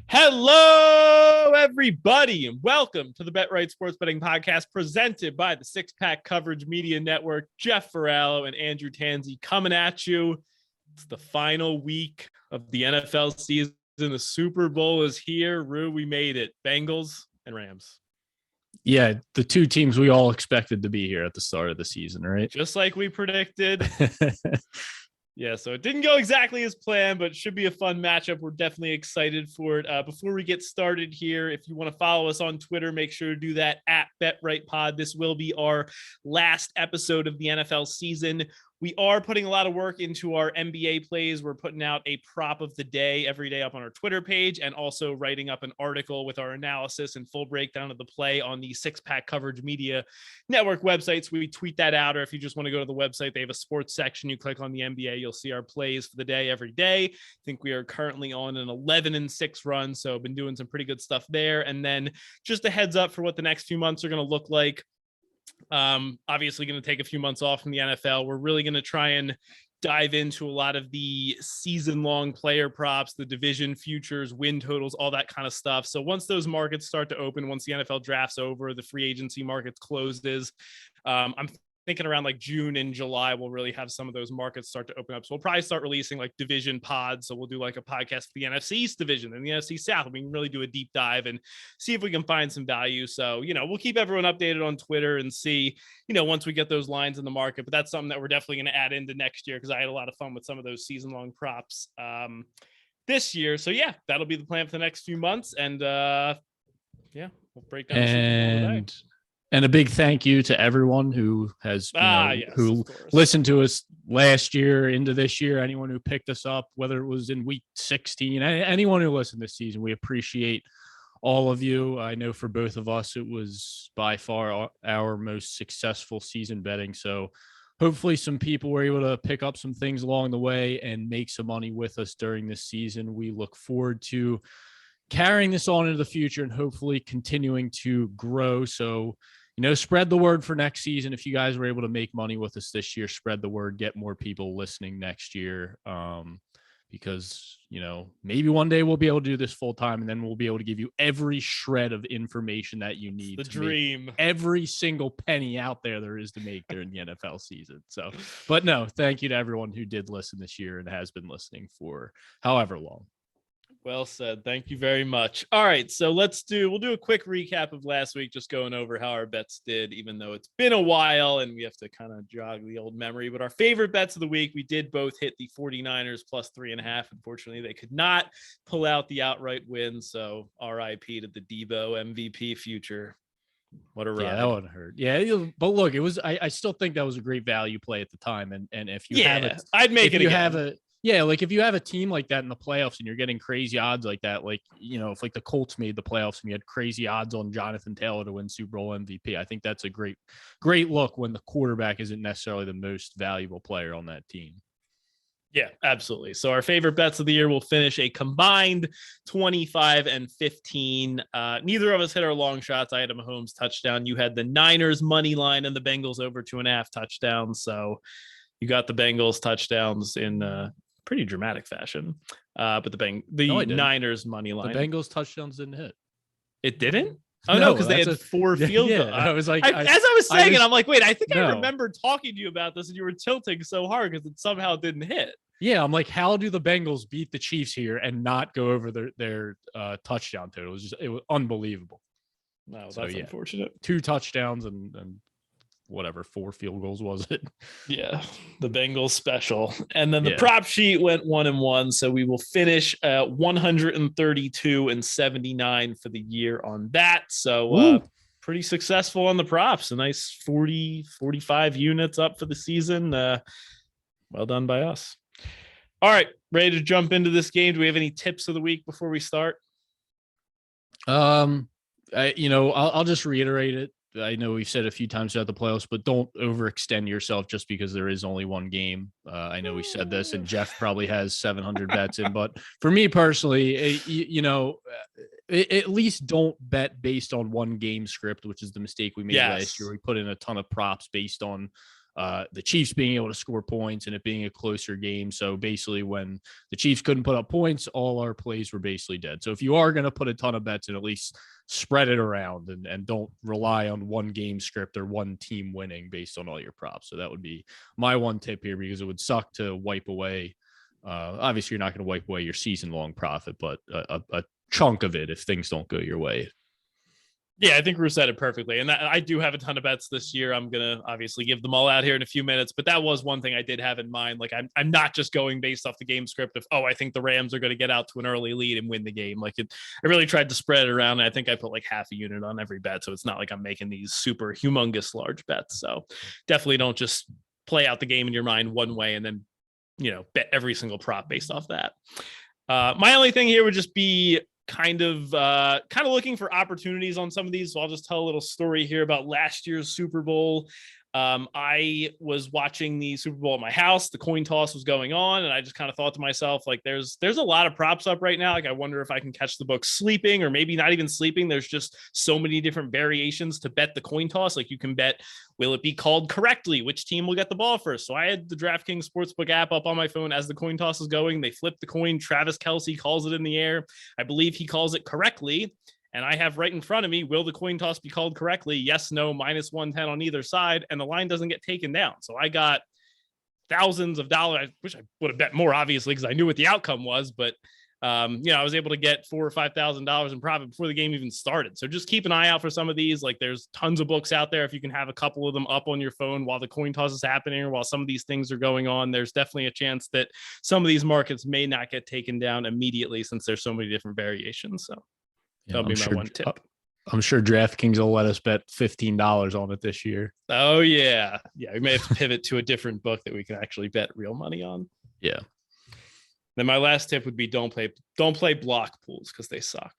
Hello, everybody, and welcome to the Bet Right Sports Betting Podcast presented by the Six Pack Coverage Media Network. Jeff Farrello and Andrew Tanzi coming at you. It's the final week of the NFL season. The Super Bowl is here. Rue, we made it. Bengals and Rams. Yeah, the two teams we all expected to be here at the start of the season, right? Just like we predicted. Yeah, so it didn't go exactly as planned, but it should be a fun matchup. We're definitely excited for it. Before we get started here, if you want to follow us on Twitter, make sure to do that at BetRightPod. This will be our last episode of the NFL season. We are putting a lot of work into our NBA plays. We're putting out a prop of the day every day up on our Twitter page, and also writing up an article with our analysis and full breakdown of the play on the Six Pack Coverage Media Network website. So we tweet that out, or if you just want to go to the website, they have a sports section. You click on the NBA, you'll see our plays for the day every day. I think we are currently on an 11-6 run, so been doing some pretty good stuff there. And then just a heads up for what the next few months are going to look like. Obviously going to take a few months off from the NFL. We're really going to try and dive into a lot of the season-long player props, the division futures, win totals, all that kind of stuff. So once those markets start to open, once the NFL draft's over, the free agency markets closes, I'm thinking around like June and July, we'll really have some of those markets start to open up. So we'll probably start releasing like division pods. So we'll do like a podcast for the NFC East division and the NFC South. We can really do a deep dive and see if we can find some value. So, we'll keep everyone updated on Twitter and see, once we get those lines in the market. But that's something that we're definitely going to add into next year, because I had a lot of fun with some of those season-long props this year. So yeah, that'll be the plan for the next few months. And we'll break down the Super Bowl today. And a big thank you to everyone who has who listened to us last year into this year. Anyone who picked us up, whether it was in week 16, anyone who listened this season, we appreciate all of you. I know for both of us, it was by far our most successful season betting. So hopefully some people were able to pick up some things along the way and make some money with us during this season. We look forward to carrying this on into the future and hopefully continuing to grow. So, spread the word for next season. If you guys were able to make money with us this year, spread the word, get more people listening next year. Because, maybe one day we'll be able to do this full time, and then we'll be able to give you every shred of information that you need. The dream. Every single penny out there is to make during the NFL season. So, but no, thank you to everyone who did listen this year and has been listening for however long. Well said. Thank you very much. All right, so we'll do a quick recap of last week, just going over how our bets did, even though it's been a while and we have to kind of jog the old memory. But our favorite bets of the week, we did both hit the 49ers plus 3.5. Unfortunately, they could not pull out the outright win. So RIP to the Debo MVP future. What a ride. Yeah, that wouldn't hurt. Yeah, but look, it was. I still think that was a great value play at the time. And if you have it, I'd make it again. If you have a team like that in the playoffs and you're getting crazy odds like that, if like the Colts made the playoffs and you had crazy odds on Jonathan Taylor to win Super Bowl MVP, I think that's a great look when the quarterback isn't necessarily the most valuable player on that team. Yeah, absolutely. So our favorite bets of the year will finish a combined 25 and 15. Neither of us hit our long shots. I had a Mahomes touchdown. You had the Niners money line and the Bengals over 2.5 touchdowns. So you got the Bengals touchdowns in pretty dramatic fashion. But the Niners money line. The Bengals touchdowns didn't hit. It didn't? Oh, no, because they had 4 field goals. I was like, as I was saying it, I'm like, wait, I think I remember talking to you about this and you were tilting so hard because it somehow didn't hit. Yeah, I'm like, how do the Bengals beat the Chiefs here and not go over their touchdown total? It was unbelievable. No, that's unfortunate. 2 touchdowns and whatever 4 field goals was it? Yeah, the Bengals special. And then the prop sheet went 1-1, so we will finish 132 and 79 for the year on that. So pretty successful on the props. A nice 45 units up for the season. Well done by us. All right, ready to jump into this game. Do we have any tips of the week before we start? I'll just reiterate it. I know we've said a few times throughout the playoffs, but don't overextend yourself just because there is only one game. I know we said this, and Jeff probably has 700 bets in, but for me personally, at least don't bet based on one game script, which is the mistake we made last year. We put in a ton of props based on the Chiefs being able to score points and it being a closer game. So basically when the Chiefs couldn't put up points, all our plays were basically dead. So if you are going to put a ton of bets in, at least spread it around and don't rely on one game script or one team winning based on all your props. So that would be my one tip here, because it would suck to wipe away. Obviously you're not going to wipe away your season long profit, but a chunk of it if things don't go your way. Yeah, I think Rue said it perfectly. And I do have a ton of bets this year. I'm going to obviously give them all out here in a few minutes, but that was one thing I did have in mind. Like I'm not just going based off the game script of, I think the Rams are going to get out to an early lead and win the game. Like I really tried to spread it around. And I think I put like half a unit on every bet. So it's not like I'm making these super humongous large bets. So definitely don't just play out the game in your mind one way and then, bet every single prop based off that. My only thing here would just be kind of looking for opportunities on some of these. So I'll just tell a little story here about last year's Super Bowl. I was watching the Super Bowl at my house. The coin toss was going on, and I just kind of thought to myself, like, there's a lot of props up right now. Like, I wonder if I can catch the book sleeping, or maybe not even sleeping. There's just so many different variations to bet the coin toss. Like, you can bet, will it be called correctly? Which team will get the ball first? So I had the DraftKings Sportsbook app up on my phone as the coin toss is going. They flip the coin. Travis Kelce calls it in the air. I believe he calls it correctly. And I have right in front of me, will the coin toss be called correctly? Yes, no, -110 on either side. And the line doesn't get taken down. So I got thousands of dollars. I wish I would have bet more, obviously, because I knew what the outcome was. But, I was able to get $4,000 or $5,000 in profit before the game even started. So just keep an eye out for some of these. Like, there's tons of books out there. If you can have a couple of them up on your phone while the coin toss is happening or while some of these things are going on, there's definitely a chance that some of these markets may not get taken down immediately since there's so many different variations. So that'll be my one tip. I'm sure DraftKings will let us bet $15 on it this year. Oh, yeah. Yeah, we may have to pivot to a different book that we can actually bet real money on. Yeah. Then my last tip would be don't play block pools because they suck.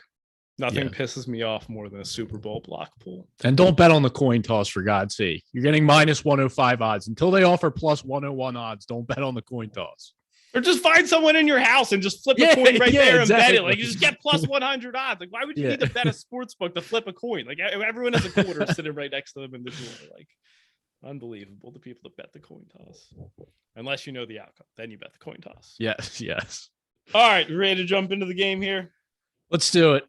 Nothing pisses me off more than a Super Bowl block pool. And don't bet on the coin toss, for God's sake. You're getting -105 odds. Until they offer +101 odds, don't bet on the coin toss. Or just find someone in your house and just flip a coin right there and bet it. Like, you just get +100 odds. Like, why would you need to bet a sports book to flip a coin? Like, everyone has a quarter sitting right next to them in the door. Like, unbelievable, the people that bet the coin toss. Unless you know the outcome, then you bet the coin toss. Yes. All right, you ready to jump into the game here? Let's do it.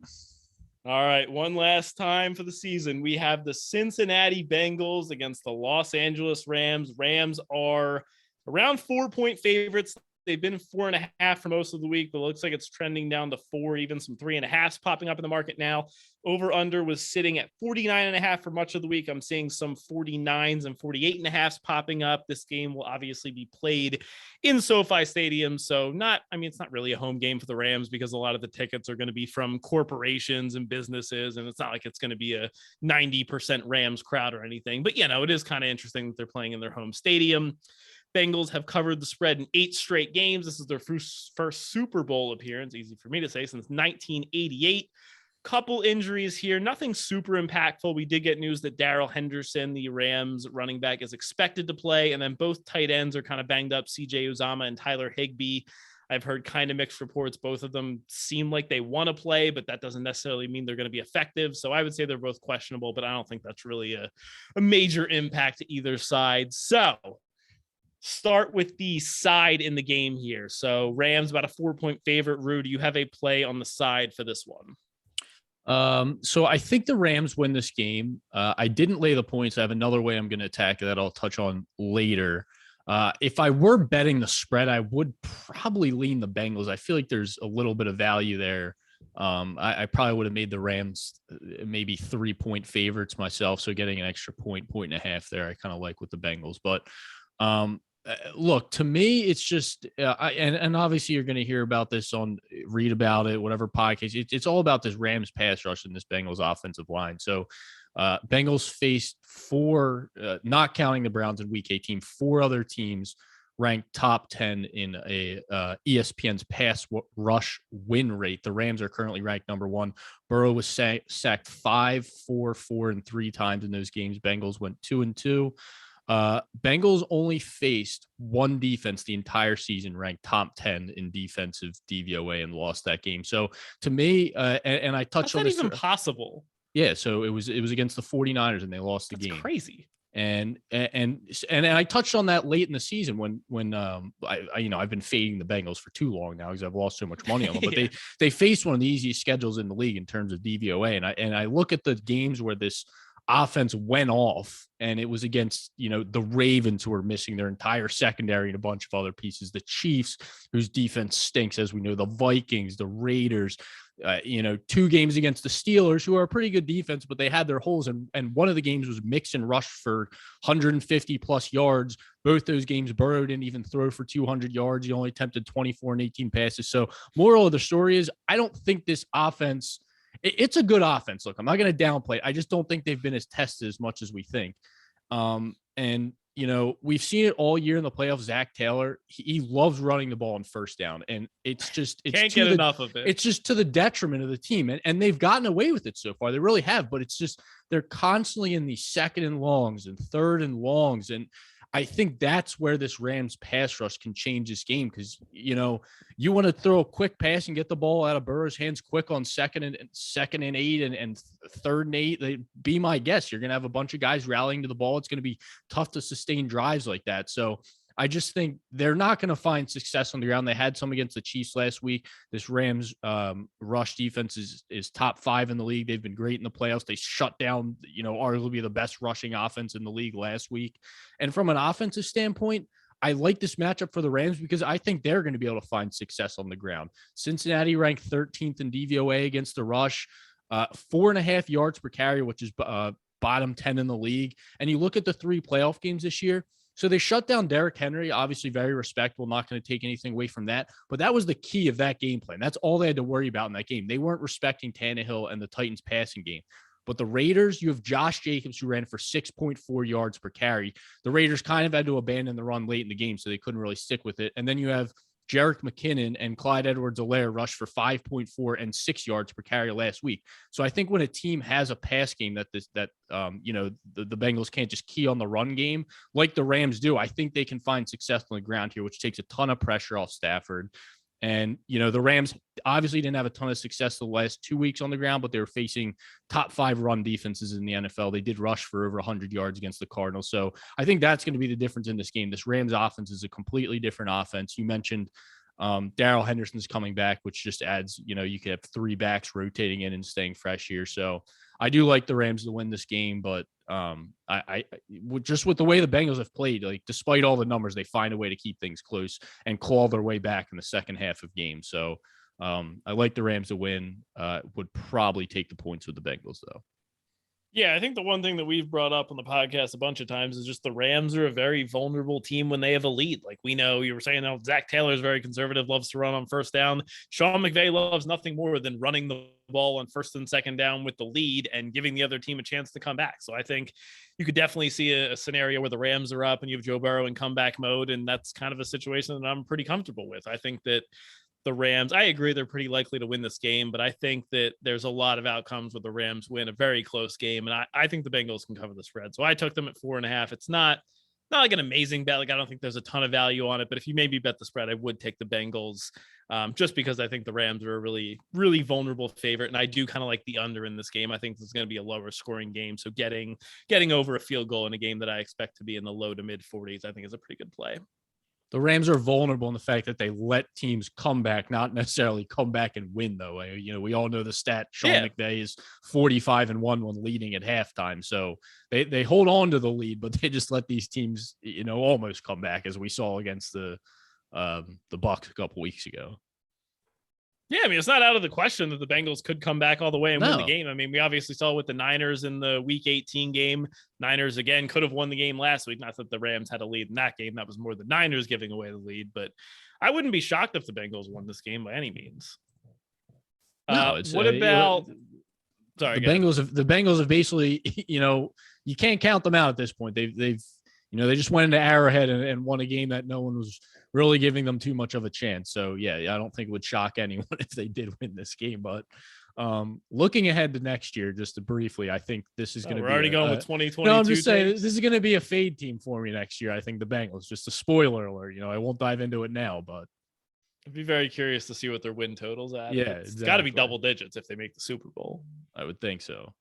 All right, one last time for the season. We have the Cincinnati Bengals against the Los Angeles Rams. Rams are around 4-point favorites. They've been 4.5 for most of the week, but it looks like it's trending down to 4, even some 3.5s popping up in the market now. Over under was sitting at 49.5 for much of the week. I'm seeing some 49s and 48.5s popping up. This game will obviously be played in SoFi Stadium. So it's not really a home game for the Rams because a lot of the tickets are going to be from corporations and businesses. And it's not like it's going to be a 90% Rams crowd or anything, but it is kind of interesting that they're playing in their home stadium. Bengals have covered the spread in 8 straight games. This is their first Super Bowl appearance, easy for me to say, since 1988. Couple injuries here, nothing super impactful. We did get news that Darrell Henderson, the Rams running back, is expected to play, and then both tight ends are kind of banged up, CJ Uzomah and Tyler Higbee. I've heard kind of mixed reports. Both of them seem like they want to play, but that doesn't necessarily mean they're going to be effective. So I would say they're both questionable, but I don't think that's really a major impact to either side. So start with the side in the game here. So Rams about a 4-point favorite. Rue, do you have a play on the side for this one? So I think the Rams win this game. I didn't lay the points. I have another way I'm going to attack it that I'll touch on later. If I were betting the spread, I would probably lean the Bengals. I feel like there's a little bit of value there. I probably would have made the Rams maybe 3-point favorites myself. So getting an extra point and a half there, I kind of like with the Bengals. But look, to me, it's just, and obviously you're going to hear about this read about it, whatever podcast. It's all about this Rams pass rush and this Bengals offensive line. So Bengals faced 4, not counting the Browns in week 18, 4 other teams ranked top 10 in ESPN's pass rush win rate. The Rams are currently ranked number 1. Burrow was sacked 5, 4, 4, and 3 times in those games. Bengals went 2-2. Bengals only faced one defense the entire season ranked top 10 in defensive DVOA and lost that game. So to me, and I touched on this. That's not even possible. Yeah. So it was against the 49ers and they lost the game. That's crazy. And I touched on that late in the season when I've been fading the Bengals for too long now because I've lost so much money on them. But they faced one of the easiest schedules in the league in terms of DVOA, and I look at the games where this offense went off, and it was against the Ravens, who are missing their entire secondary and a bunch of other pieces, the Chiefs, whose defense stinks, as we know, the Vikings, the Raiders. 2 games against the Steelers, who are a pretty good defense, but they had their holes. And one of the games was mix and rush for 150 plus yards. Both those games, Burrow didn't even throw for 200 yards. He only attempted 24 and 18 passes. So moral of the story is, I don't think this offense, it's a good offense. Look, I'm not going to downplay it. I just don't think they've been as tested as much as we think. And we've seen it all year in the playoffs. Zach Taylor, he loves running the ball on first down, and it's can't get enough of it. It's just to the detriment of the team, and they've gotten away with it so far. They really have, but it's just they're constantly in these 2nd and longs and 3rd and longs, and I think that's where this Rams pass rush can change this game, because you want to throw a quick pass and get the ball out of Burrow's hands quick on 2nd and 8 and 3rd and 8. Be my guest, you're going to have a bunch of guys rallying to the ball. It's going to be tough to sustain drives like that. So I just think they're not going to find success on the ground. They had some against the Chiefs last week. This Rams rush defense is top 5 in the league. They've been great in the playoffs. They shut down, arguably the best rushing offense in the league last week. And from an offensive standpoint, I like this matchup for the Rams because I think they're going to be able to find success on the ground. Cincinnati ranked 13th in DVOA against the rush, 4.5 yards per carry, which is bottom 10 in the league. And you look at the 3 playoff games this year. So they shut down Derrick Henry, obviously very respectable, not going to take anything away from that. But that was the key of that game plan. That's all they had to worry about in that game. They weren't respecting Tannehill and the Titans passing game. But the Raiders, you have Josh Jacobs, who ran for 6.4 yards per carry. The Raiders kind of had to abandon the run late in the game, so they couldn't really stick with it. And then you have Jerick McKinnon and Clyde Edwards-Helaire rushed for 5.4 and 6 yards per carry last week. So I think when a team has a pass game that the Bengals can't just key on the run game like the Rams do, I think they can find success on the ground here, which takes a ton of pressure off Stafford. And, the Rams obviously didn't have a ton of success the last 2 weeks on the ground, but they were facing top 5 run defenses in the NFL. They did rush for over 100 yards against the Cardinals. So I think that's going to be the difference in this game. This Rams offense is a completely different offense. You mentioned Darrell Henderson's coming back, which just adds, you could have 3 backs rotating in and staying fresh here. So I do like the Rams to win this game, but I just with the way the Bengals have played, like despite all the numbers, they find a way to keep things close and claw their way back in the second half of games. So I like the Rams to win. Would probably take the points with the Bengals though. Yeah, I think the one thing that we've brought up on the podcast a bunch of times is just the Rams are a very vulnerable team when they have a lead. Like we know, you were saying, Zach Taylor is very conservative, loves to run on first down. Sean McVay loves nothing more than running the ball on first and second down with the lead and giving the other team a chance to come back. So I think you could definitely see a scenario where the Rams are up and you have Joe Burrow in comeback mode. And that's kind of a situation that I'm pretty comfortable with. I think that the Rams, I agree, they're pretty likely to win this game, but I think that there's a lot of outcomes where the Rams win a very close game. And I think the Bengals can cover the spread. So I took them at 4.5. It's not like an amazing bet. Like I don't think there's a ton of value on it, but if you maybe bet the spread, I would take the Bengals just because I think the Rams are a really, really vulnerable favorite. And I do kind of like the under in this game. I think this is going to be a lower scoring game. So getting over a field goal in a game that I expect to be in the low to mid 40s, I think is a pretty good play. The Rams are vulnerable in the fact that they let teams come back, not necessarily come back and win, though. We all know the stat. Sean McVay is 45-1 when leading at halftime. So they hold on to the lead, but they just let these teams, almost come back, as we saw against the Bucs a couple weeks ago. Yeah, I mean, it's not out of the question that the Bengals could come back all the way and win the game. I mean, we obviously saw with the Niners in the Week 18 game. Niners, again, could have won the game last week. Not that the Rams had a lead in that game. That was more the Niners giving away the lead. But I wouldn't be shocked if the Bengals won this game by any means. What about – sorry. The Bengals have basically, you can't count them out at this point. They've they just went into Arrowhead and won a game that no one was really giving them too much of a chance. So, yeah, I don't think it would shock anyone if they did win this game. But looking ahead to next year, just to briefly, I think this is going to be – we're already going with 2022. No, I'm just saying this is going to be a fade team for me next year. I think the Bengals, just a spoiler alert. I won't dive into it now, but – I'd be very curious to see what their win totals at. Yeah, it's got to be double digits if they make the Super Bowl. I would think so.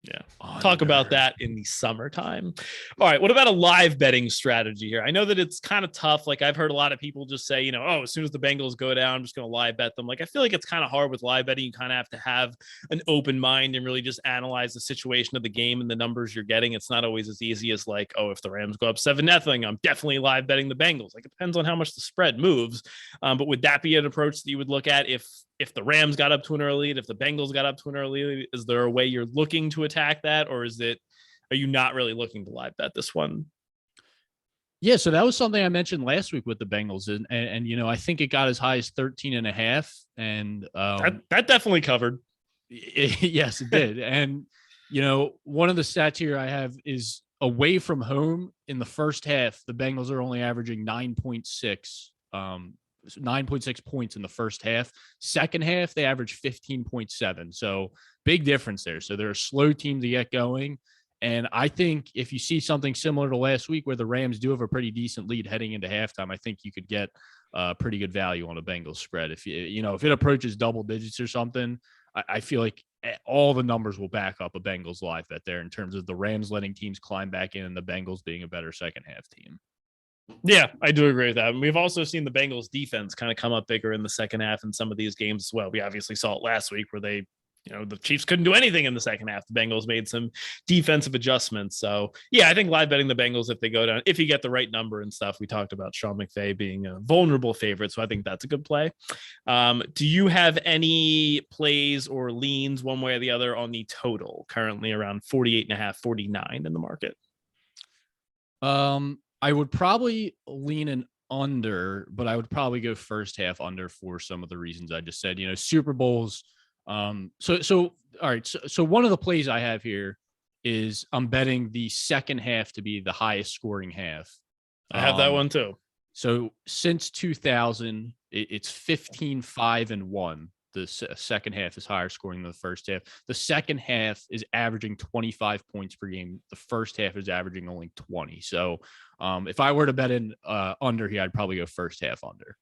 Yeah. Talk about that in the summertime. All right. What about a live betting strategy here? I know that it's kind of tough. Like I've heard a lot of people just say, oh, as soon as the Bengals go down, I'm just going to live bet them. Like I feel like it's kind of hard with live betting. You kind of have to have an open mind and really just analyze the situation of the game and the numbers you're getting. It's not always as easy as like, oh, if the Rams go up 7-0, I'm definitely live betting the Bengals. Like it depends on how much the spread moves. But would that be an approach that you would look at if the Rams got up to an early lead, if the Bengals got up to an early lead? Is there a way you're looking to attack that, or are you not really looking to live bet this one? Yeah, so that was something I mentioned last week with the Bengals, and I think it got as high as 13.5, and that definitely covered. Yes, it did. And one of the stats here I have is away from home in the first half, the Bengals are only averaging 9.6 points in the first half. Second half, they average 15.7. So big difference there. So they're a slow team to get going. And I think if you see something similar to last week where the Rams do have a pretty decent lead heading into halftime, I think you could get pretty good value on a Bengals spread. If if it approaches double digits or something, I feel like all the numbers will back up a Bengals live bet there in terms of the Rams letting teams climb back in and the Bengals being a better second half team. Yeah, I do agree with that. And we've also seen the Bengals defense kind of come up bigger in the second half in some of these games as well. We obviously saw it last week where they, the Chiefs couldn't do anything in the second half. The Bengals made some defensive adjustments. So yeah, I think live betting the Bengals if they go down, if you get the right number and stuff. We talked about Sean McVay being a vulnerable favorite. So I think that's a good play. Do you have any plays or leans one way or the other on the total? Currently around 48.5, 49 in the market. I would probably lean an under, but I would probably go first half under for some of the reasons I just said. Super Bowls. So all right. So one of the plays I have here is I'm betting the second half to be the highest scoring half. I have that one too. So since 2000, it's 15-5-1. The second half is higher scoring than the first half. The second half is averaging 25 points per game. The first half is averaging only 20. So if I were to bet in under here, I'd probably go first half under.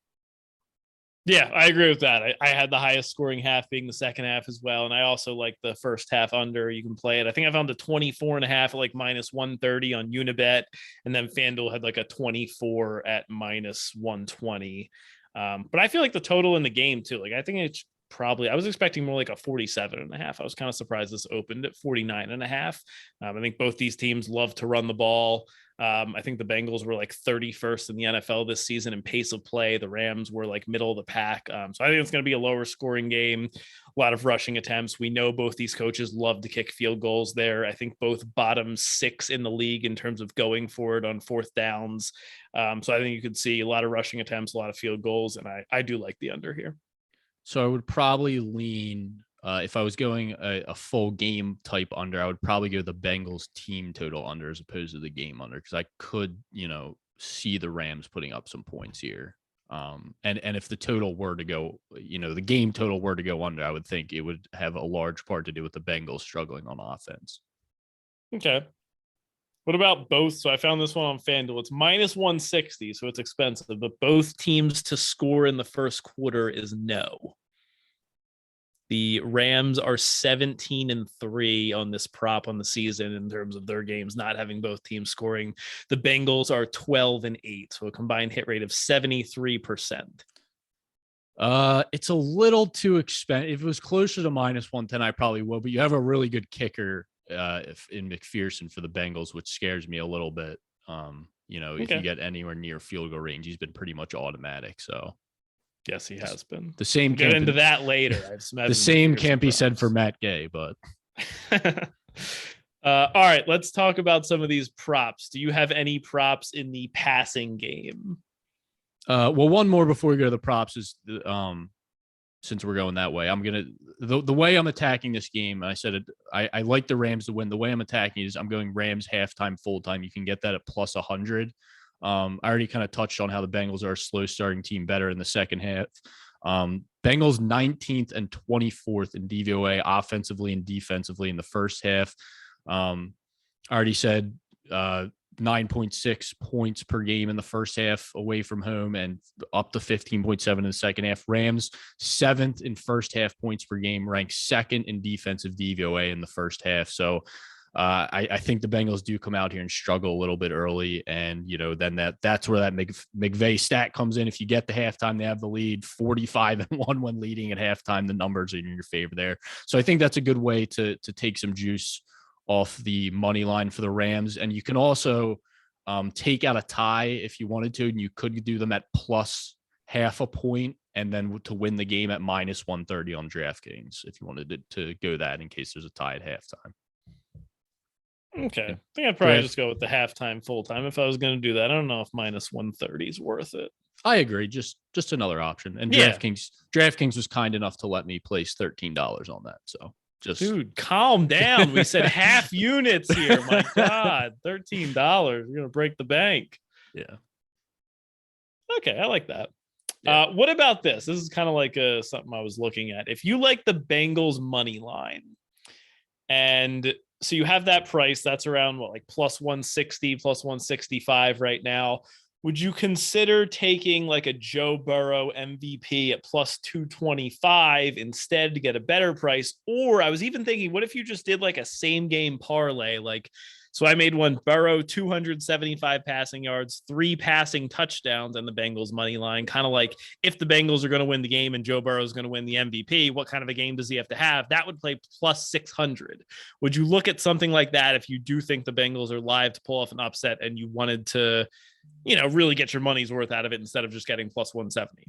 Yeah, I agree with that. I had the highest scoring half being the second half as well. And I also like the first half under. You can play it. I think I found a 24.5 at like minus 130 on Unibet. And then FanDuel had like a 24 at minus 120. But I feel like the total in the game too, like I think it's probably, I was expecting more like a 47.5. I was kind of surprised this opened at 49.5. I think both these teams love to run the ball. I think the Bengals were like 31st in the NFL this season in pace of play. The Rams were like middle of the pack. So I think it's going to be a lower scoring game, a lot of rushing attempts. We know both these coaches love to kick field goals there. I think both bottom 6 in the league in terms of going for it on fourth downs. So I think you could see a lot of rushing attempts, a lot of field goals, and I do like the under here. So I would probably lean, if I was going a full game type under, I would probably go the Bengals team total under as opposed to the game under, because I could, see the Rams putting up some points here. And if the total were to go, the game total were to go under, I would think it would have a large part to do with the Bengals struggling on offense. Okay. What about both? So I found this one on FanDuel. It's minus 160, so it's expensive, but both teams to score in the first quarter is no. The Rams are 17-3 on this prop on the season in terms of their games not having both teams scoring. The Bengals are 12-8, so a combined hit rate of 73%. It's a little too expensive. If it was closer to minus 110, I probably will. But you have a really good kicker in McPherson for the Bengals, which scares me a little bit. If you get anywhere near field goal range, he's been pretty much automatic. So. Yes, he has been. The same. We'll get into that later. The same can't be said for Matt Gay, but. All right, let's talk about some of these props. Do you have any props in the passing game? Well, one more before we go to the props is, since we're going that way, I'm gonna the way I'm attacking this game. I said it. I like the Rams to win. The way I'm attacking is I'm going Rams halftime, full time. You can get that at plus 100. I already kind of touched on how the Bengals are a slow starting team, better in the second half. Bengals 19th and 24th in DVOA offensively and defensively in the first half. I already said 9.6 points per game in the first half away from home and up to 15.7 in the second half. Rams 7th in first half points per game, ranked 2nd in defensive DVOA in the first half. So I think the Bengals do come out here and struggle a little bit early. And, then that's where that McVay stat comes in. If you get the halftime, they have the lead 45-1 when leading at halftime. The numbers are in your favor there. So I think that's a good way to take some juice off the money line for the Rams. And you can also take out a tie if you wanted to, and you could do them at plus half a point and then to win the game at minus 130 on DraftKings if you wanted to go that in case there's a tie at halftime. Okay. I think I'd probably just go with the halftime full time if I was going to do that. I don't know if minus 130 is worth it. I agree. Just another option. And DraftKings was kind enough to let me place $13 on that. So dude, calm down. We said half units here. My God, $13. You're gonna break the bank. Yeah. Okay, I like that. Yeah. What about this? This is kind of like something I was looking at. If you like the Bengals money line, and so you have that price, that's around plus 160, plus 165 right now. Would you consider taking like a Joe Burrow MVP at plus 225 instead to get a better price? Or I was even thinking, what if you just did like a same game parlay? So I made one Burrow 275 passing yards, 3 passing touchdowns, and the Bengals money line. Kind of like if the Bengals are going to win the game and Joe Burrow is going to win the MVP, what kind of a game does he have to have? That would play plus 600. Would you look at something like that if you do think the Bengals are live to pull off an upset and you wanted to, really get your money's worth out of it instead of just getting plus 170?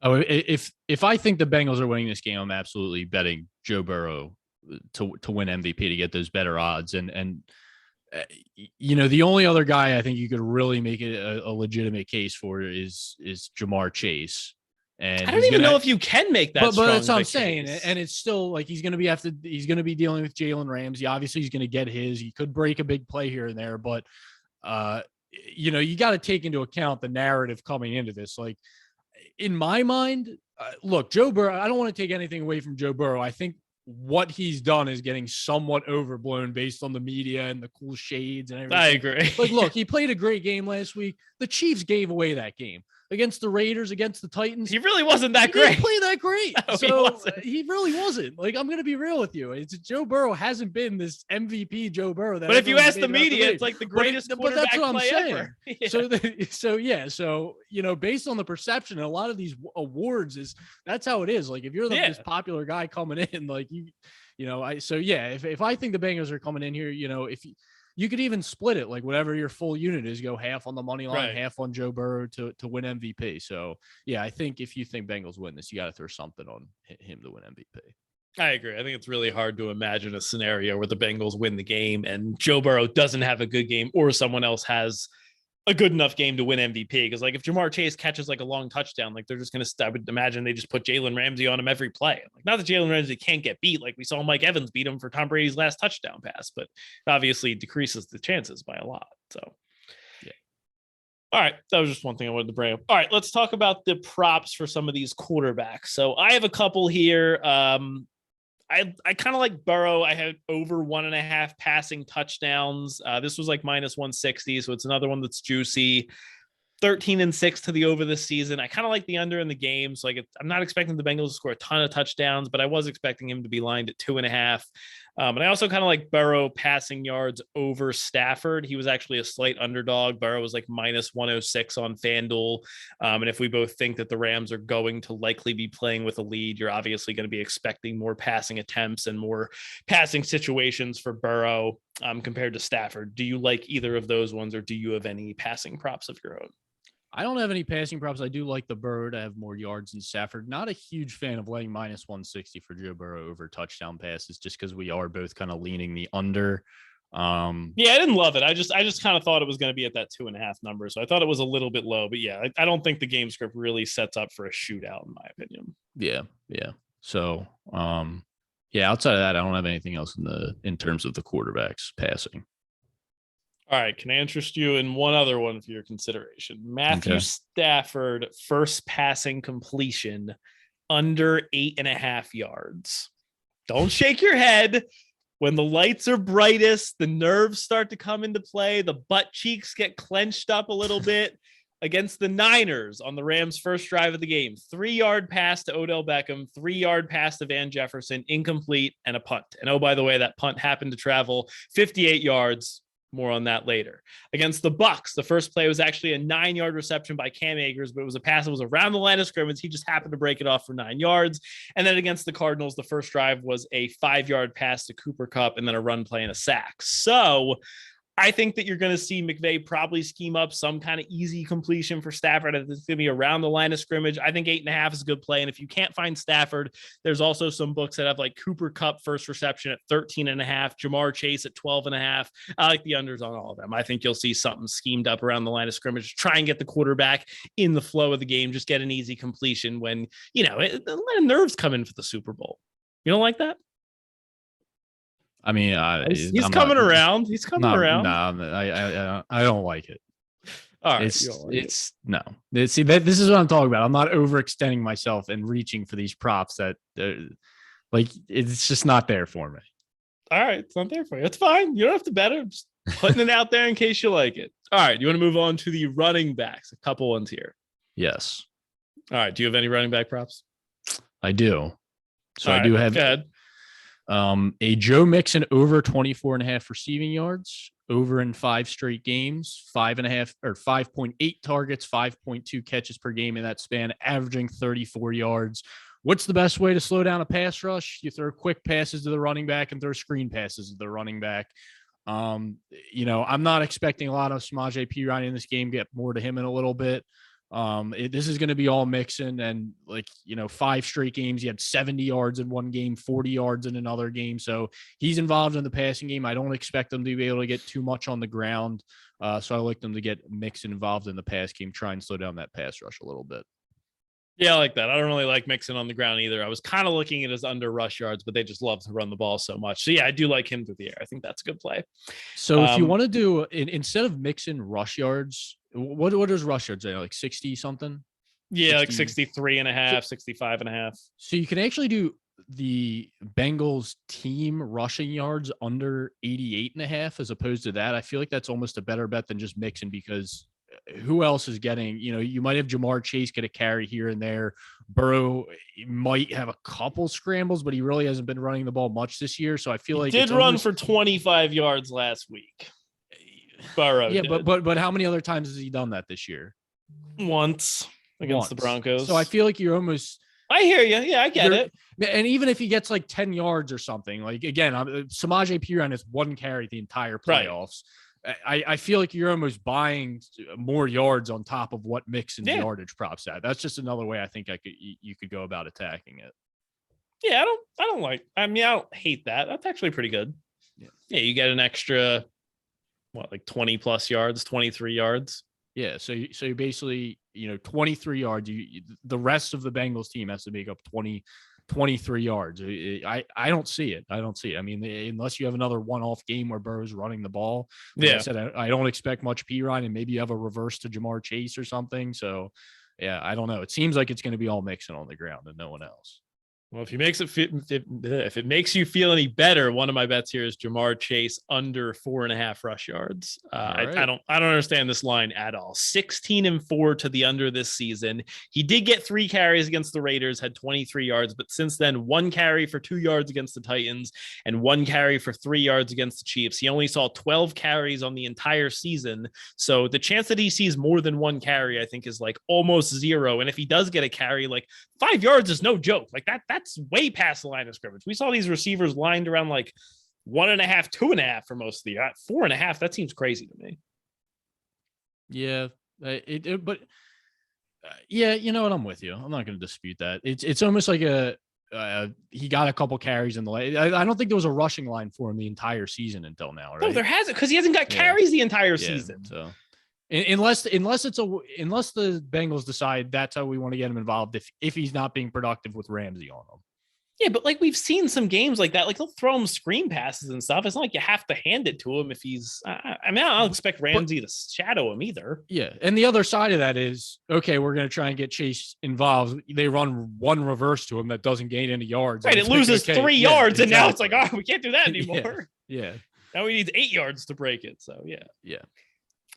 Oh, if I think the Bengals are winning this game, I'm absolutely betting Joe Burrow to win MVP to get those better odds. And the only other guy I think you could really make it a legitimate case for is Jamar Chase. And I don't even know if you can make that. But that's what I'm saying. And it's still like he's going to be dealing with Jalen Ramsey. Obviously, he's going to get his. He could break a big play here and there, but you got to take into account the narrative coming into this. Like in my mind, look, Joe Burrow. I don't want to take anything away from Joe Burrow. I think what he's done is getting somewhat overblown based on the media and the cool shades and everything. I agree. Like, look, he played a great game last week. The Chiefs gave away that game against the Raiders, against the Titans. He really wasn't that great. He didn't play that great. No, so he really wasn't. Like, I'm going to be real with you. It's Joe Burrow hasn't been this MVP Joe Burrow. But if you ask the media, it's like the greatest quarterback that's what I'm play saying. ever. Yeah. So based on the perception and a lot of these awards that's how it is. Like if you're this popular guy coming in, like if I think the Bengals are coming in here, if you could even split it, like whatever your full unit is, go half on the money line, half on Joe Burrow to win MVP. So yeah, I think if you think Bengals win this, you got to throw something on him to win MVP. I agree. I think it's really hard to imagine a scenario where the Bengals win the game and Joe Burrow doesn't have a good game or someone else has a good enough game to win MVP. Because like if Jamar Chase catches like a long touchdown, like they're just going to, I would imagine they just put Jalen Ramsey on him every play. Like not that Jalen Ramsey can't get beat. Like we saw Mike Evans beat him for Tom Brady's last touchdown pass, but obviously decreases the chances by a lot. So, yeah. All right. That was just one thing I wanted to bring up. All right. Let's talk about the props for some of these quarterbacks. So I have a couple here. I kind of like Burrow. I had over 1.5 passing touchdowns. This was like minus 160. So it's another one that's juicy. 13-6 to the over this season. I kind of like the under in the game. So I'm not expecting the Bengals to score a ton of touchdowns, but I was expecting him to be lined at 2.5. And I also kind of like Burrow passing yards over Stafford. He was actually a slight underdog. Burrow was like minus 106 on FanDuel. And if we both think that the Rams are going to likely be playing with a lead, you're obviously going to be expecting more passing attempts and more passing situations for Burrow compared to Stafford. Do you like either of those ones, or do you have any passing props of your own? I don't have any passing props. I do like the Burrow to have more yards than Stafford. Not a huge fan of laying minus 160 for Joe Burrow over touchdown passes, just because we are both kind of leaning the under. I didn't love it. I just kind of thought it was going to be at that 2.5 number. So I thought it was a little bit low, but yeah, I don't think the game script really sets up for a shootout in my opinion. Yeah. So, outside of that, I don't have anything else in terms of the quarterbacks passing. All right. Can I interest you in one other one for your consideration? Matthew Stafford, first passing completion under 8.5 yards. Don't shake your head. when the lights are brightest, the nerves start to come into play, the butt cheeks get clenched up a little bit. Against the Niners on the Rams' first drive of the game, 3-yard pass to Odell Beckham, 3-yard pass to Van Jefferson, incomplete, and a punt. And oh, by the way, that punt happened to travel 58 yards. More on that later. Against the Bucs, the first play was actually a 9-yard reception by Cam Akers, but it was a pass that was around the line of scrimmage. He just happened to break it off for 9 yards. And then against the Cardinals, the first drive was a 5-yard pass to Cooper Kupp and then a run play and a sack. So I think that you're going to see McVay probably scheme up some kind of easy completion for Stafford. It's going to be around the line of scrimmage. I think 8.5 is a good play. And if you can't find Stafford, there's also some books that have like Cooper Kupp first reception at 13.5, Jamar Chase at 12.5. I like the unders on all of them. I think you'll see something schemed up around the line of scrimmage. Try and get the quarterback in the flow of the game. Just get an easy completion when, let nerves come in for the Super Bowl. You don't like that? I mean, he's coming around. He's coming around. No, I don't like it. All right, it's no. See, this is what I'm talking about. I'm not overextending myself and reaching for these props that, it's just not there for me. All right, it's not there for you. It's fine. You don't have to bet it. I'm just putting it out there in case you like it. All right, you want to move on to the running backs? A couple ones here. Yes. All right. Do you have any running back props? I do. So I do have. Go ahead. A Joe Mixon over 24.5 receiving yards, over in 5 straight games, 5.5 or 5.8 targets, 5.2 catches per game in that span, averaging 34 yards. What's the best way to slow down a pass rush? You throw quick passes to the running back and throw screen passes to the running back. I'm not expecting a lot of Samaje Perine in this game. Get more to him in a little bit. This is going to be all Mixon, and 5 straight games. He had 70 yards in one game, 40 yards in another game. So he's involved in the passing game. I don't expect them to be able to get too much on the ground. So I like them to get Mixon involved in the pass game, try and slow down that pass rush a little bit. Yeah, I like that. I don't really like Mixon on the ground either. I was kind of looking at his under rush yards, but they just love to run the ball so much. So yeah, I do like him through the air. I think that's a good play. So if you want to do instead of Mixon rush yards, what is rush yards? Like 60 something? Yeah, 60, like 63.5, 65.5. So you can actually do the Bengals team rushing yards under 88.5 as opposed to that. I feel like that's almost a better bet than just Mixon, because who else is getting, you might have Jamar Chase get a carry here and there. Burrow might have a couple scrambles, but he really hasn't been running the ball much this year. So I feel like he did run for 25 yards last week. Burrow. Yeah, did. but how many other times has he done that this year? Once against the Broncos. So I feel like you're almost. I hear you. Yeah, I get it. And even if he gets like 10 yards or something, like again, Samaje Perine has 1 carry the entire playoffs. Right. I feel like you're almost buying more yards on top of what Mixon's yardage props at. That's just another way I think you could go about attacking it. Yeah, I don't hate that. That's actually pretty good. Yeah, you get an extra 20 plus yards, 23 yards. Yeah, so you basically, 23 yards. The rest of the Bengals team has to make up 23 yards. I don't see it. I mean, unless you have another one-off game where Burrow's running the ball. Like I said, I don't expect much Perine, and maybe you have a reverse to Jamar Chase or something. So, yeah, I don't know. It seems like it's going to be all Mixon on the ground and no one else. Well, if it makes you feel any better, one of my bets here is Jamar Chase under 4.5 rush yards. Right. I don't understand this line at all. 16-4 to the under this season. He did get 3 carries against the Raiders, had 23 yards, but since then 1 carry for 2 yards against the Titans and 1 carry for 3 yards against the Chiefs. He only saw 12 carries on the entire season. So the chance that he sees more than 1 carry, I think, is almost 0. And if he does get a carry, 5 yards is no joke. That's way past the line of scrimmage. We saw these receivers lined around 1.5, 2.5 for most of the year. 4.5, that seems crazy to me. Yeah, but you know what? I'm with you. I'm not going to dispute that. It's almost like he got a couple carries in the lane. I don't think there was a rushing line for him the entire season until now. Right? No, there hasn't, because he hasn't got carries the entire season. So. Unless the Bengals decide that's how we want to get him involved, if he's not being productive with Ramsey on him. Yeah, but like we've seen some games like that, like he'll throw him screen passes and stuff. It's not like you have to hand it to him if he's. I mean, I don't expect Ramsey to shadow him either. Yeah, and the other side of that is okay. We're going to try and get Chase involved. They run one reverse to him that doesn't gain any yards. Right, it loses 3 yards, and now it's like, oh, we can't do that anymore. Yeah. Now we need 8 yards to break it. So yeah.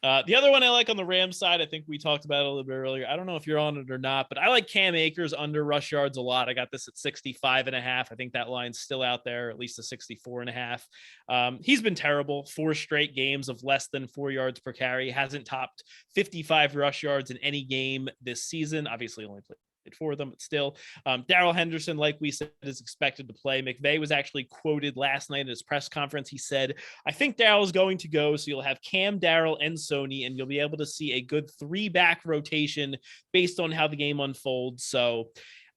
The other one I like on the Rams side, I think we talked about it a little bit earlier. I don't know if you're on it or not, but I like Cam Akers under rush yards a lot. I got this at 65.5. I think that line's still out there, at least a 64.5. He's been terrible. 4 straight games of less than 4 yards per carry. Hasn't topped 55 rush yards in any game this season. Obviously only played for them, but still. Darrell Henderson, like we said, is expected to play. McVay was actually quoted last night at his press conference. He said, I think Darrell is going to go, so you'll have Cam, Darrell, and Sony, and you'll be able to see a good 3-back rotation based on how the game unfolds. So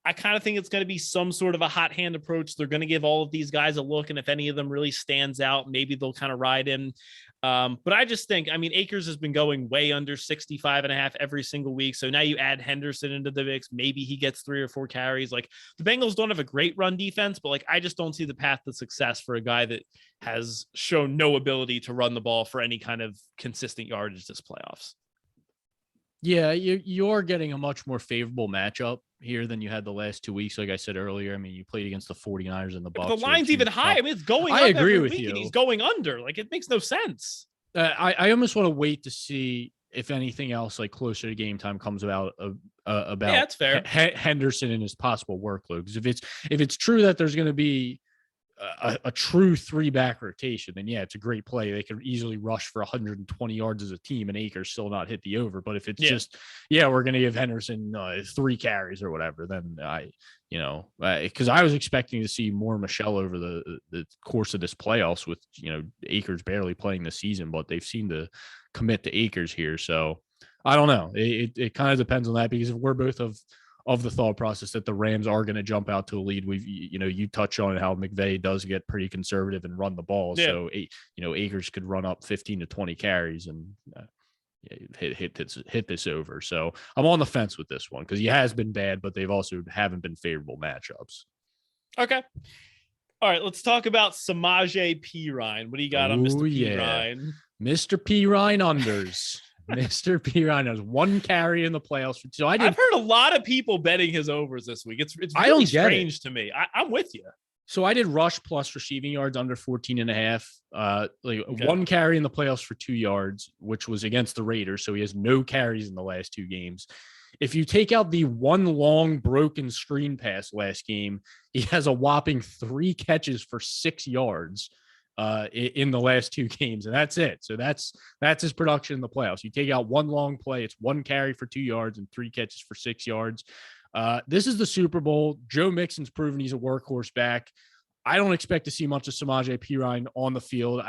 I kind of think it's going to be some sort of a hot hand approach. They're going to give all of these guys a look, and if any of them really stands out, maybe they'll kind of ride in. But I just think, I mean, Akers has been going way under 65.5 every single week. So now you add Henderson into the mix. Maybe he gets 3 or 4 carries. Like the Bengals don't have a great run defense, but like I just don't see the path to success for a guy that has shown no ability to run the ball for any kind of consistent yardage this playoffs. Yeah, you're getting a much more favorable matchup here than you had the last 2 weeks. Like I said earlier, I mean, you played against the 49ers and the Bucs. The line's even high. I mean, it's going up I agree every with week you. and he's going under. Like it makes no sense. I almost want to wait to see if anything else like closer to game time comes about that's fair. Henderson and his possible workload. Because if it's true that there's going to be a true 3-back rotation, then yeah, it's a great play. They could easily rush for 120 yards as a team and Akers still not hit the over. But if it's just, we're going to give Henderson 3 carries or whatever, then because I was expecting to see more Michelle over the course of this playoffs with, Akers barely playing the season, but they've seemed to commit to Akers here. So I don't know. It kind of depends on that, because if we're both of the thought process that the Rams are going to jump out to a lead, you touch on how McVay does get pretty conservative and run the ball. Yeah. So, Akers could run up 15 to 20 carries and hit this over. So I'm on the fence with this one because he has been bad, but they've also haven't been favorable matchups. Okay. All right. Let's talk about Samaje Perine. What do you got on Mr. Perine? Mr. Perine unders. Mr. Perine has 1 carry in the playoffs. So I've heard a lot of people betting his overs this week. It's really strange to me. I'm with you. So I did rush plus receiving yards under 14.5. 1 carry in the playoffs for 2 yards, which was against the Raiders. So he has no carries in the last 2 games. If you take out the 1 long broken screen pass last game, he has a whopping 3 catches for 6 yards in the last 2 games, and that's it. So that's his production in the playoffs. You take out 1 long play, it's 1 carry for 2 yards and 3 catches for 6 yards. This is the Super Bowl. Joe Mixon's proven he's a workhorse back. I don't expect to see much of Samaje Perine on the field.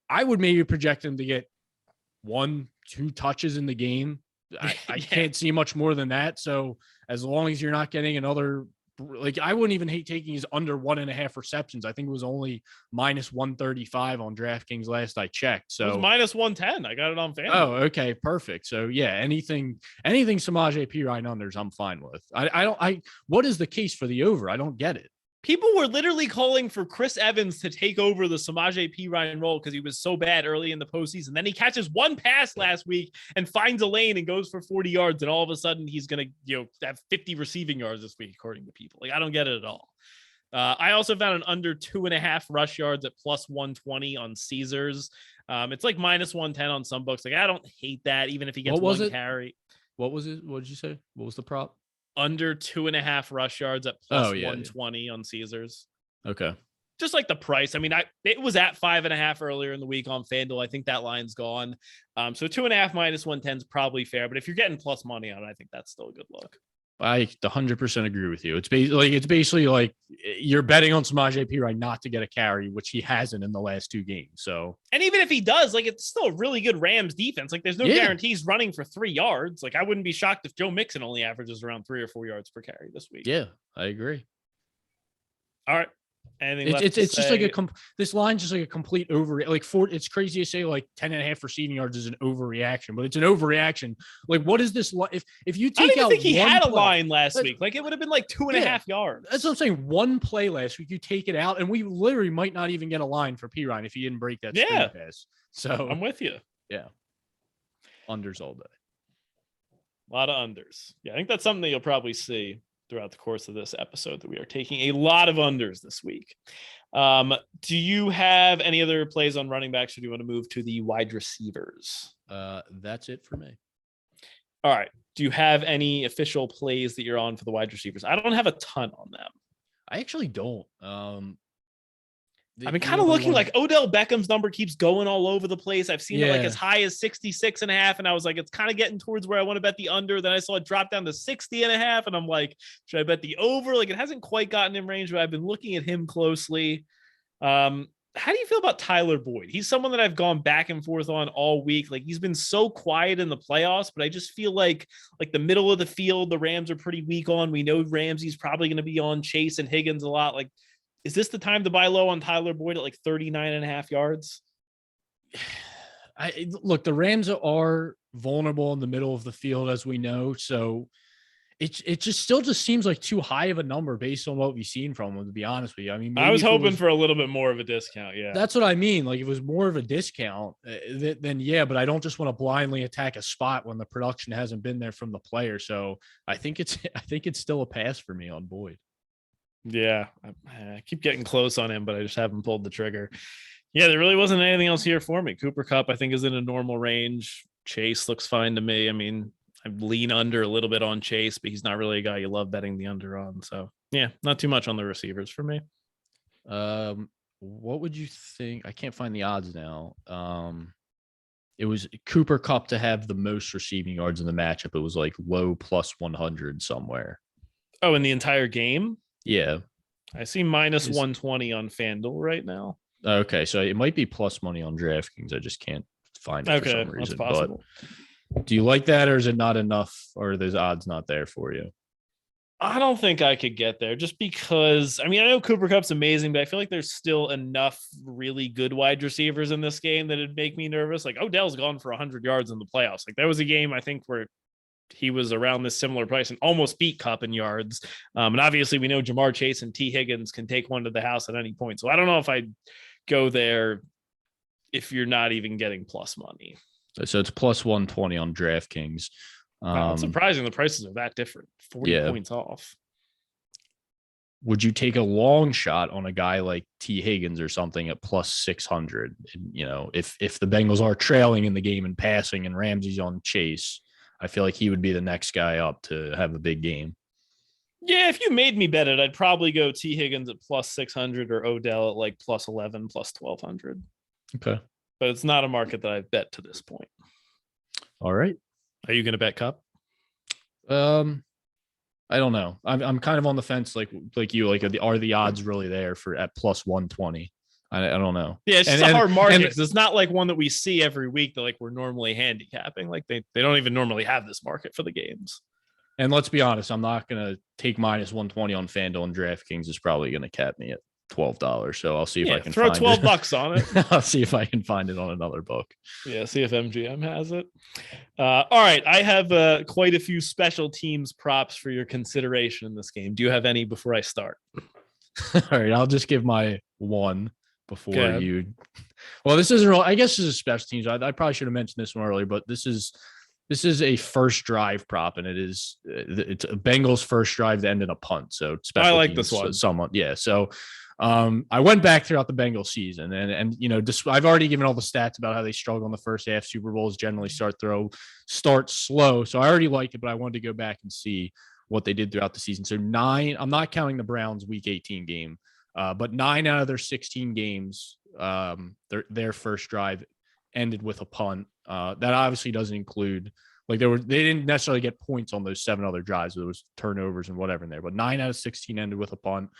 I would maybe project him to get 1-2 touches in the game. I can't see much more than that. So as long as you're not getting another, I wouldn't even hate taking his under 1.5 receptions. I think it was only minus 135 on DraftKings last I checked. So it was minus 110. I got it on FanDuel. Oh, okay, perfect. So yeah, anything Samaje Perine unders, I'm fine with. What is the case for the over? I don't get it. People were literally calling for Chris Evans to take over the Samaje Perine role because he was so bad early in the postseason. Then he catches 1 pass last week and finds a lane and goes for 40 yards. And all of a sudden he's going to, have 50 receiving yards this week, according to people. I don't get it at all. I also found an under 2.5 rush yards at plus 120 on Caesars. It's like minus 110 on some books. I don't hate that, even if he gets 1 carry. What was it? What did you say? What was the prop? Under 2.5 rush yards at plus 120 on Caesars. Okay. Just like the price. I mean, it was at 5.5 earlier in the week on FanDuel. I think that line's gone. So 2.5 minus 110 is probably fair. But if you're getting plus money on it, I think that's still a good look. I 100% agree with you. It's basically like you're betting on Samaje Perine not to get a carry, which he hasn't in the last 2 games. So, and even if he does, it's still a really good Rams defense. There's no guarantees running for 3 yards. I wouldn't be shocked if Joe Mixon only averages around 3 or 4 yards per carry this week. Yeah, I agree. All right. It's just like this line's just like a complete it's crazy to say like 10.5 receiving yards is an overreaction, but it's an overreaction. Like, what is this? If you take out, I think he had a line last week. Like, it would have been like 2.5 yards. That's what I'm saying. One play last week, you take it out, and we literally might not even get a line for Pirine if he didn't break that screen pass. So I'm with you. Yeah, unders all day. A lot of unders. Yeah, I think that's something that you'll probably see throughout the course of this episode, that we are taking a lot of unders this week. Do you have any other plays on running backs, or do you want to move to the wide receivers? That's it for me. All right. Do you have any official plays that you're on for the wide receivers? I don't have a ton on them. I actually don't. I've been kind of looking like Odell Beckham's number keeps going all over the place. I've seen it like as high as 66.5. And I was like, it's kind of getting towards where I want to bet the under. Then I saw it drop down to 60.5. And I'm like, should I bet the over? Like, it hasn't quite gotten in range, but I've been looking at him closely. How do you feel about Tyler Boyd? He's someone that I've gone back and forth on all week. Like, he's been so quiet in the playoffs, but I just feel like the middle of the field, the Rams are pretty weak on. We know Ramsey's probably going to be on Chase and Higgins a lot. Like, is this the time to buy low on Tyler Boyd at like 39.5 yards? Look, the Rams are vulnerable in the middle of the field, as we know. So it still seems like too high of a number based on what we've seen from him, to be honest with you. I mean, I was hoping for a little bit more of a discount. Yeah, that's what I mean. Like, if it was more of a discount, then yeah, but I don't just want to blindly attack a spot when the production hasn't been there from the player. So I think it's still a pass for me on Boyd. Yeah, I keep getting close on him, but I just haven't pulled the trigger. Yeah, there really wasn't anything else here for me. Cooper Kupp, I think, is in a normal range. Chase looks fine to me. I mean, I lean under a little bit on Chase, but he's not really a guy you love betting the under on. So, yeah, not too much on the receivers for me. What would you think? I can't find the odds now. It was Cooper Kupp to have the most receiving yards in the matchup. It was like low plus 100 somewhere. Oh, in the entire game? Yeah. I see minus 120 on FanDuel right now. Okay, so it might be plus money on DraftKings. I just can't find it for some reason. That's possible. But do you like that, or is it not enough, or are those odds not there for you? I don't think I could get there, just because, I mean, I know Cooper Kupp's amazing, but I feel like there's still enough really good wide receivers in this game that it'd make me nervous. Like, Odell's gone for 100 yards in the playoffs. Like, there was a game, I think, where he was around this similar price and almost beat Kupp in yards. And obviously we know Jamar Chase and T Higgins can take one to the house at any point. So I don't know if I'd go there if you're not even getting plus money. So it's plus 120 on DraftKings. Wow, it's surprising the prices are that different. 40 points off. Would you take a long shot on a guy like T Higgins or something at plus 600? You know, if the Bengals are trailing in the game and passing and Ramsey's on Chase, I feel like he would be the next guy up to have a big game. Yeah, if you made me bet it, I'd probably go T Higgins at plus 600 or Odell at like plus 11, plus 1,200. Okay. But it's not a market that I've bet to this point. All right. Are you going to bet Kupp? I don't know. I'm kind of on the fence like you. Like, are the odds really there for at plus 120? I don't know. Yeah, it's just a hard market because it's not like one that we see every week that like we're normally handicapping. Like they don't even normally have this market for the games. And let's be honest, I'm not going to take minus 120 on FanDuel, and DraftKings is probably going to cap me at $12. So I'll see if I can throw $12 on it. I'll see if I can find it on another book. Yeah, see if MGM has it. All right, I have quite a few special teams props for your consideration in this game. Do you have any before I start? All right, I'll just give my one before you. Well, this isn't real. I guess this is special teams. I probably should have mentioned this one earlier, but this is a first drive prop, and it's a Bengals first drive to end in a punt. So special I like teams, this one. Somewhat, yeah. So I went back throughout the Bengals season, and you know, I've already given all the stats about how they struggle in the first half. Super Bowls generally start slow, so I already liked it, but I wanted to go back and see what they did throughout the season. So I'm not counting the Browns Week 18 game. But 9 out of their 16 games, their first drive ended with a punt. That obviously doesn't include, like, they didn't necessarily get points on those 7 other drives. There was turnovers and whatever in there, but 9 out of 16 ended with a punt.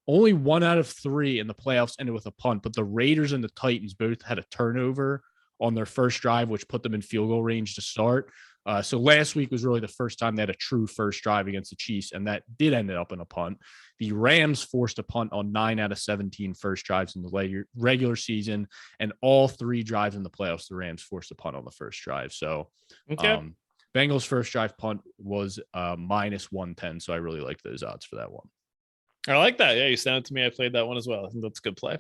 Only 1 out of 3 in the playoffs ended with a punt, but the Raiders and the Titans both had a turnover on their first drive, which put them in field goal range to start. So last week was really the first time they had a true first drive against the Chiefs, and that did end up in a punt. The Rams forced a punt on 9 out of 17 first drives in the regular season, and all 3 drives in the playoffs, the Rams forced a punt on the first drive. So Bengals first drive punt was minus 110. So I really like those odds for that one. I like that. Yeah, you sent it to me. I played that one as well. I think that's a good play.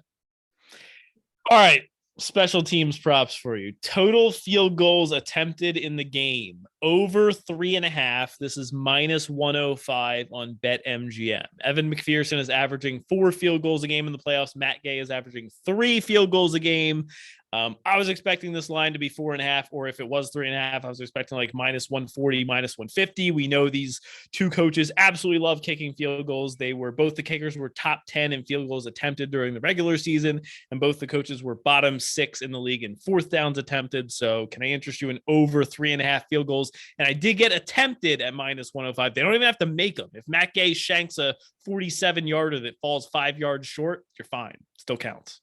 All right. Special teams props for you. Total field goals attempted in the game over 3.5. This is minus 105 on BetMGM. Evan McPherson is averaging 4 field goals a game in the playoffs. Matt Gay is averaging 3 field goals a game. I was expecting this line to be 4.5, or if it was 3.5, I was expecting like minus 140, minus 150. We know these two coaches absolutely love kicking field goals. Both the kickers were top 10 in field goals attempted during the regular season, and both the coaches were bottom 6 in the league in fourth downs attempted. So can I interest you in over 3.5 field goals? And I did get attempted at minus 105. They don't even have to make them. If Matt Gay shanks a 47-yarder that falls 5 yards short, you're fine. Still counts.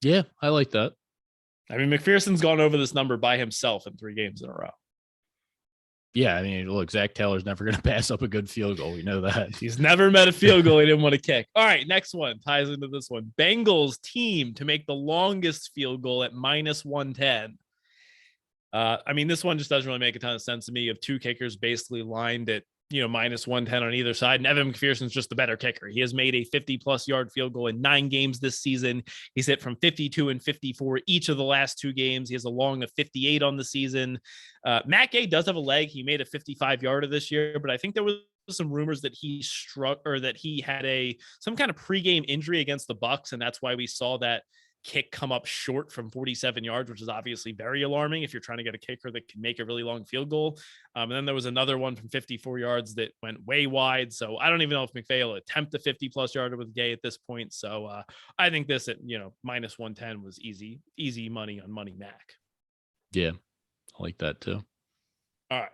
Yeah, I like that. I mean, McPherson's gone over this number by himself in 3 games in a row. Yeah, I mean, look, Zach Taylor's never going to pass up a good field goal. We know that. He's never met a field goal he didn't want to kick. All right, next one ties into this one. Bengals team to make the longest field goal at minus 110. I mean, this one just doesn't really make a ton of sense to me. You have 2 kickers basically lined at, minus 110 on either side. And Evan McPherson's just the better kicker. He has made a 50-plus yard field goal in 9 games this season. He's hit from 52 and 54 each of the last 2 games. He has a long of 58 on the season. Matt Gay does have a leg. He made a 55-yarder this year, but I think there was some rumors that he struck or that he had some kind of pregame injury against the Bucs, and that's why we saw that kick come up short from 47 yards, which is obviously very alarming if you're trying to get a kicker that can make a really long field goal. And then there was another one from 54 yards that went way wide. So I don't even know if McVay will attempt the 50-plus yarder with Gay at this point. So I think this at, minus 110 was easy money on Money Mac. Yeah, I like that too. All right.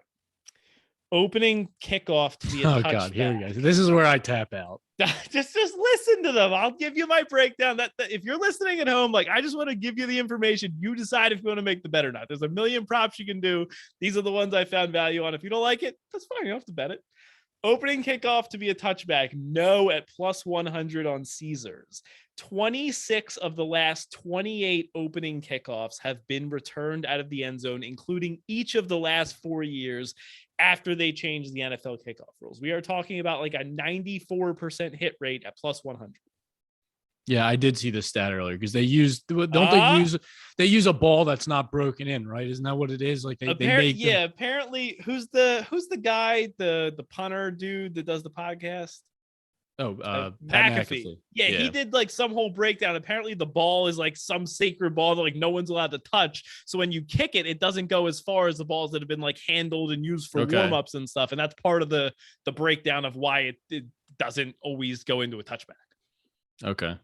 Opening kickoff to be a touchback. God, here we go. This is where I tap out. just listen to them. I'll give you my breakdown. That if you're listening at home, like I just want to give you the information. You decide if you want to make the bet or not. There's a million props you can do. These are the ones I found value on. If you don't like it, that's fine. You don't have to bet it. Opening kickoff to be a touchback. No at plus 100 on Caesars. 26 of the last 28 opening kickoffs have been returned out of the end zone, including each of the last 4 years after they changed the NFL kickoff rules. We are talking about like a 94% hit rate at plus 100. Yeah, I did see this stat earlier because they use they use a ball that's not broken in, right? Isn't that what it is? Like they make apparently who's the guy, the punter dude that does the podcast? Pat McAfee. Yeah, he did like some whole breakdown. Apparently the ball is like some sacred ball that like no one's allowed to touch. So when you kick it, it doesn't go as far as the balls that have been like handled and used for warm-ups and stuff. And that's part of the breakdown of why it doesn't always go into a touchback. Okay.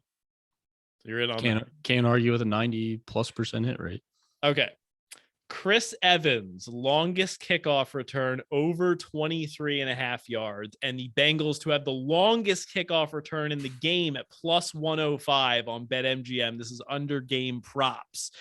So you're in on can't argue with a 90+% hit rate. Okay. Chris Evans, longest kickoff return over 23.5 yards, and the Bengals to have the longest kickoff return in the game at plus 105 on BetMGM. This is under game props.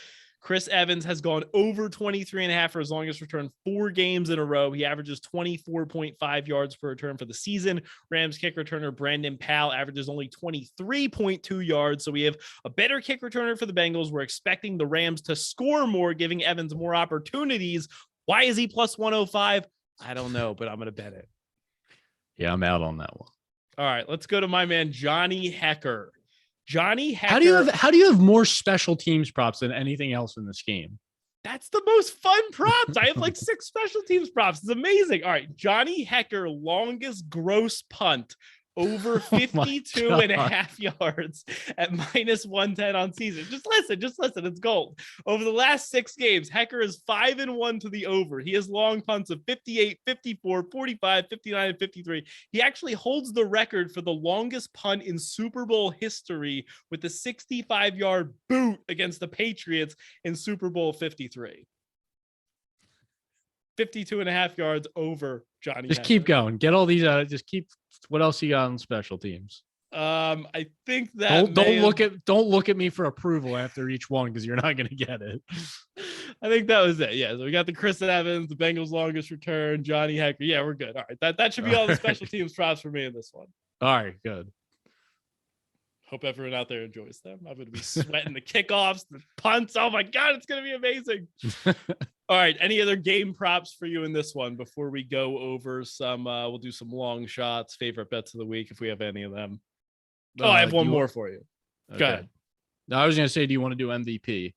Chris Evans has gone over 23.5 for his longest return 4 games in a row. He averages 24.5 yards per return for the season. Rams kick returner Brandon Powell averages only 23.2 yards. So we have a better kick returner for the Bengals. We're expecting the Rams to score more, giving Evans more opportunities. Why is he plus 105? I don't know, but I'm going to bet it. Yeah, I'm out on that one. All right, let's go to my man, Johnny Hekker. Johnny Hekker. How do you have more special teams props than anything else in this game? That's the most fun props. I have like 6 special teams props. It's amazing. All right. Johnny Hekker, longest gross punt over 52.5 yards at minus 110 on season. Just listen. It's gold. Over the last 6 games, Hekker is 5-1 to the over. He has long punts of 58, 54, 45, 59, and 53. He actually holds the record for the longest punt in Super Bowl history with the 65-yard boot against the Patriots in Super Bowl 53. 52.5 yards over Johnny. Just keep going. Get all these. What else you got on special teams? I think that don't look at me for approval after each one because you're not going to get it. I think that was it. Yeah. So we got the Chris Evans, the Bengals longest return, Johnny Hekker. Yeah, we're good. All right. That should be all the special teams props for me in this one. All right, good. Hope everyone out there enjoys them. I'm going to be sweating the kickoffs, the punts. Oh my God, it's going to be amazing. All right. Any other game props for you in this one before we go over some, we'll do some long shots, favorite bets of the week, if we have any of them. I have one more for you. Okay. Go ahead. No, I was going to say, do you want to do MVP?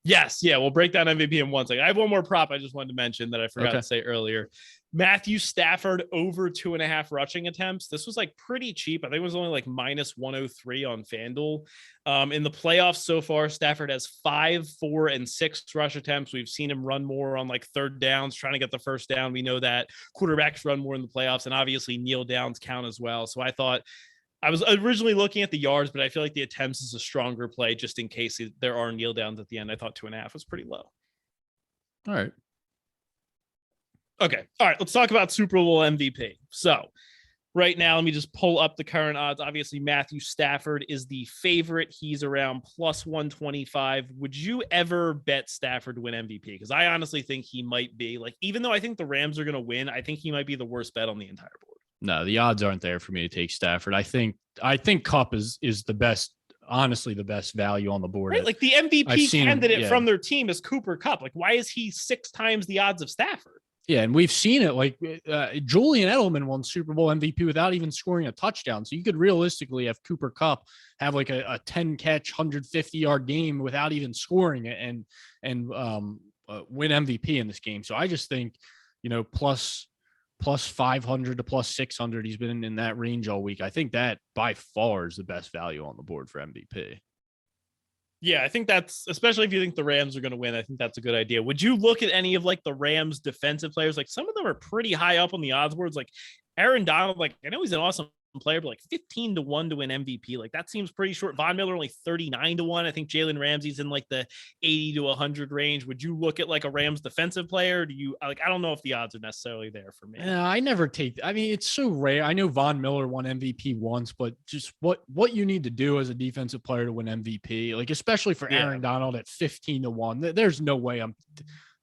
Yes. Yeah. We'll break down MVP in 1 second. I have one more prop I just wanted to mention that I forgot to say earlier. Matthew Stafford over 2.5 rushing attempts. This was like pretty cheap. I think it was only like minus 103 on FanDuel. In the playoffs so far, Stafford has 5, 4, and 6 rush attempts. We've seen him run more on like third downs, trying to get the first down. We know that quarterbacks run more in the playoffs, and obviously kneel downs count as well. So I thought, I was originally looking at the yards, but I feel like the attempts is a stronger play just in case there are kneel downs at the end. I thought 2.5 was pretty low. All right. Okay. All right. Let's talk about Super Bowl MVP. So right now, let me just pull up the current odds. Obviously, Matthew Stafford is the favorite. He's around plus 125. Would you ever bet Stafford to win MVP? Because I honestly think he might be, like, even though I think the Rams are going to win, I think he might be the worst bet on the entire board. No, the odds aren't there for me to take Stafford. I think Kupp is the best, honestly, the best value on the board. Right? Like the MVP candidate from their team is Cooper Kupp. Like, why is he 6 times the odds of Stafford? Yeah, and we've seen it. Like Julian Edelman won Super Bowl MVP without even scoring a touchdown. So you could realistically have Cooper Kupp have like a 10-catch, 150-yard game without even scoring it and win MVP in this game. So I just think, plus 500 to plus 600. He's been in that range all week. I think that by far is the best value on the board for MVP. Yeah, I think that's, especially if you think the Rams are going to win, I think that's a good idea. Would you look at any of like the Rams defensive players? Like some of them are pretty high up on the odds boards. Like Aaron Donald, like I know he's an awesome player, but like 15 to 1 to win MVP. Like that seems pretty short. Von Miller only 39 to 1. I think Jalen Ramsey's in like the 80 to 100 range. Would you look at like a Rams defensive player? Do you like, I don't know if the odds are necessarily there for me. I never take, I mean, it's so rare. I know Von Miller won MVP once, but just what you need to do as a defensive player to win MVP, like especially for Aaron Donald at 15 to 1, there's no way I'm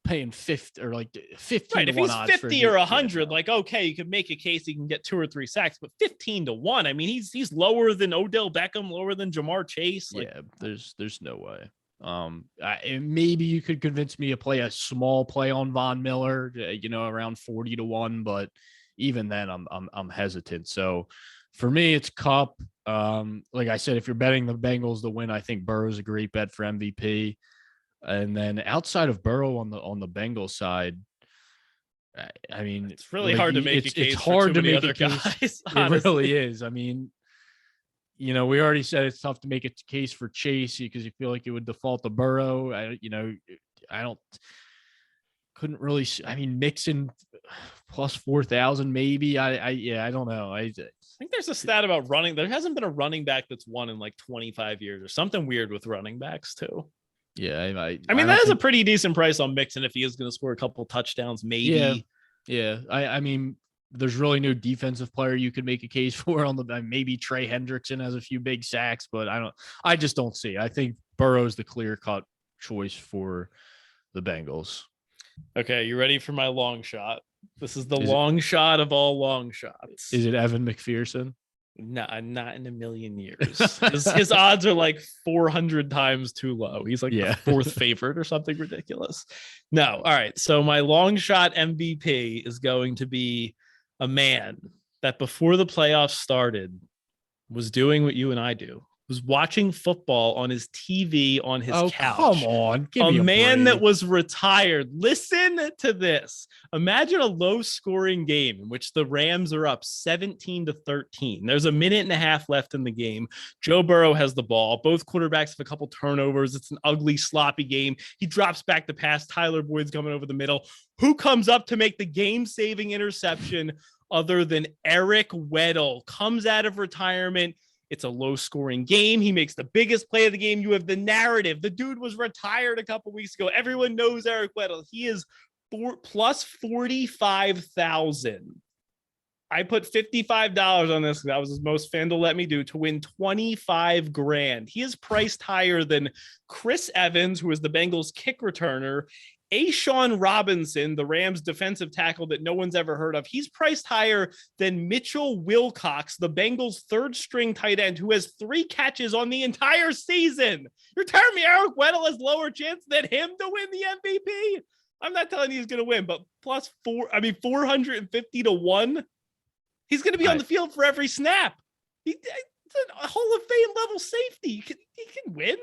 paying 50 or like 15 right, to if 1 he's odds 50 or 100, like okay, you could make a case he can get 2 or 3 sacks, but 15 to 1, I mean he's lower than Odell Beckham, lower than Jamar Chase. Like, yeah, there's no way. Maybe you could convince me to play a small play on Von Miller, around 40 to 1, but even then I'm hesitant. So for me, it's Kupp. Like I said, if you're betting the Bengals to win, I think Burrow's a great bet for MVP. And then outside of Burrow on the Bengals side, I mean, it's really hard to make a case. It's hard to make other guys. It really is. I mean, we already said it's tough to make a case for Chase because you feel like it would default to Burrow. Couldn't really. I mean, Mixon plus 4,000 maybe. I don't know. I think there's a stat about running. There hasn't been a running back that's won in like 25 years or something weird with running backs too. Yeah, I mean that is a pretty decent price on Mixon if he is going to score a couple touchdowns, maybe. Yeah. I mean, there's really no defensive player you could make a case for on the. Maybe Trey Hendrickson has a few big sacks, but I just don't see. I think Burrow's the clear-cut choice for the Bengals. Okay, you ready for my long shot? This is the long shot of all long shots. Is it Evan McPherson? No, not in a million years. His odds are like 400 times too low. He's like the 4th favorite or something ridiculous. No. All right. So my long shot MVP is going to be a man that before the playoffs started was doing what you and I do. Was watching football on his TV on his couch. Come on. Give me a man break. that was retired. Listen to this. Imagine a low scoring game in which the Rams are up 17-13. There's a minute and a half left in the game. Joe Burrow has the ball. Both quarterbacks have a couple turnovers. It's an ugly, sloppy game. He drops back to pass. Tyler Boyd's coming over the middle. Who comes up to make the game-saving interception other than Eric Weddle? Comes out of retirement. It's a low-scoring game. He makes the biggest play of the game. You have the narrative. The dude was retired a couple weeks ago. Everyone knows Eric Weddle. He is plus 45,000. I put $55 on this. That was his most FanDuel let me do to win 25 grand. He is priced higher than Chris Evans, who is the Bengals kick returner, A'Shawn Robinson, the Rams defensive tackle that no one's ever heard of, he's priced higher than Mitchell Wilcox, the Bengals' third string tight end, who has 3 catches on the entire season. You're telling me Eric Weddle has lower chance than him to win the MVP? I'm not telling you he's going to win, but 450 to 1. He's going to be on the field for every snap. He's a Hall of Fame level safety. He can win.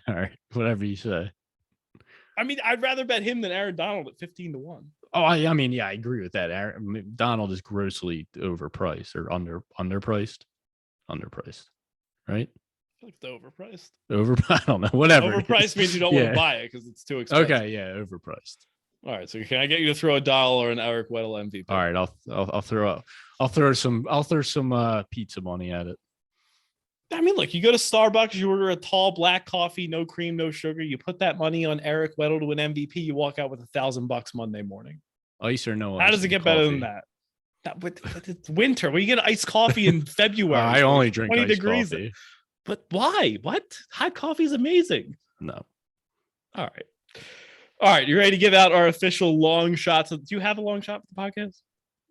All right, whatever you say. I mean, I'd rather bet him than Aaron Donald at 15 to 1. Oh, I mean, yeah, I agree with that. Donald is grossly overpriced or underpriced, right? I feel like it's overpriced. I don't know. Whatever. Overpriced means you don't want to buy it because it's too expensive. Okay, yeah, overpriced. All right, so can I get you to throw $1 or an Eric Weddle MVP? All right, I'll throw some pizza money at it. I mean, look, you go to Starbucks, you order a tall black coffee, no cream, no sugar. You put that money on Eric Weddle to win MVP. You walk out with $1,000 Monday morning. Ice or no ice? How does it get better than that? But it's winter. Well, you get iced coffee in February. I only drink 20 iced degrees. coffee. But why? What? Hot coffee is amazing. No. All right. You ready to give out our official long shots? Do you have a long shot for the podcast?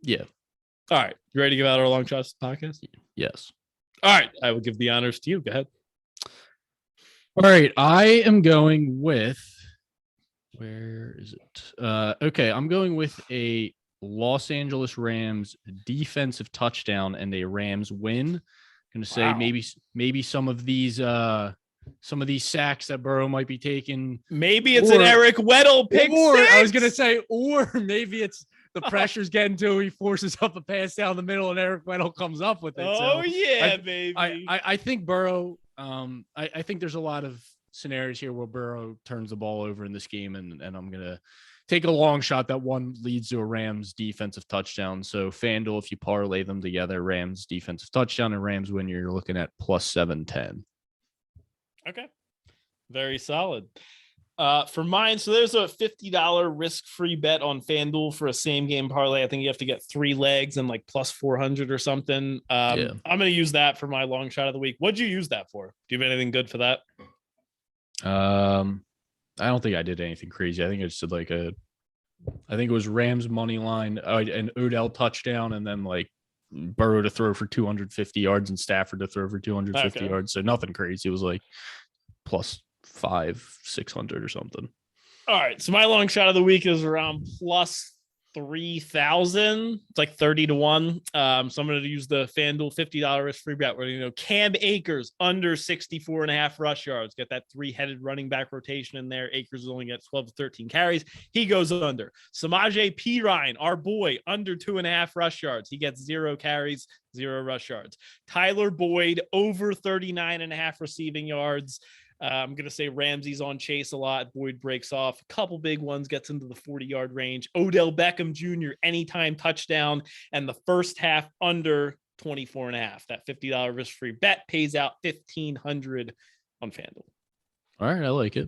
Yeah. All right. You ready to give out our long shots for the podcast? Yes. All right. I will give the honors to you. Go ahead. All right. I am going with, where is it? Okay. I'm going with a Los Angeles Rams defensive touchdown and a Rams win. I'm going to say maybe some of these sacks that Burrow might be taking. Maybe it's an Eric Weddle pick six. I was going to say, or maybe it's the pressure's getting to him. He forces up a pass down the middle and Eric Weddle comes up with it. Oh, so yeah, baby. I think Burrow, I think there's a lot of scenarios here where Burrow turns the ball over in this game, and I'm going to take a long shot that one leads to a Rams defensive touchdown. So FanDuel, if you parlay them together, Rams defensive touchdown and Rams win, you're looking at plus 710. Okay. Very solid. For mine, so there's a $50 risk-free bet on FanDuel for a same-game parlay. I think you have to get 3 legs and like plus 400 or something. I'm going to use that for my long shot of the week. What'd you use that for? Do you have anything good for that? I don't think I did anything crazy. I think I just did I think it was Rams money line, an Odell touchdown, and then like Burrow to throw for 250 yards and Stafford to throw for 250 yards. So nothing crazy. It was like plus 500-600 or something. All right. So my long shot of the week is around plus 3,000. It's like 30 to 1. So I'm going to use the FanDuel $50 risk free bet where, Cam Akers under 64.5 rush yards. Get that 3-headed running back rotation in there. Akers is only got 12 to 13 carries. He goes under. Samaje Perine, our boy, under 2.5 rush yards. He gets 0 carries, 0 rush yards. Tyler Boyd over 39.5 receiving yards. I'm going to say Ramsey's on Chase a lot. Boyd breaks off. A couple big ones, gets into the 40-yard range. Odell Beckham Jr., anytime touchdown. And the first half under 24.5. That $50 risk-free bet pays out $1,500 on FanDuel. All right, I like it.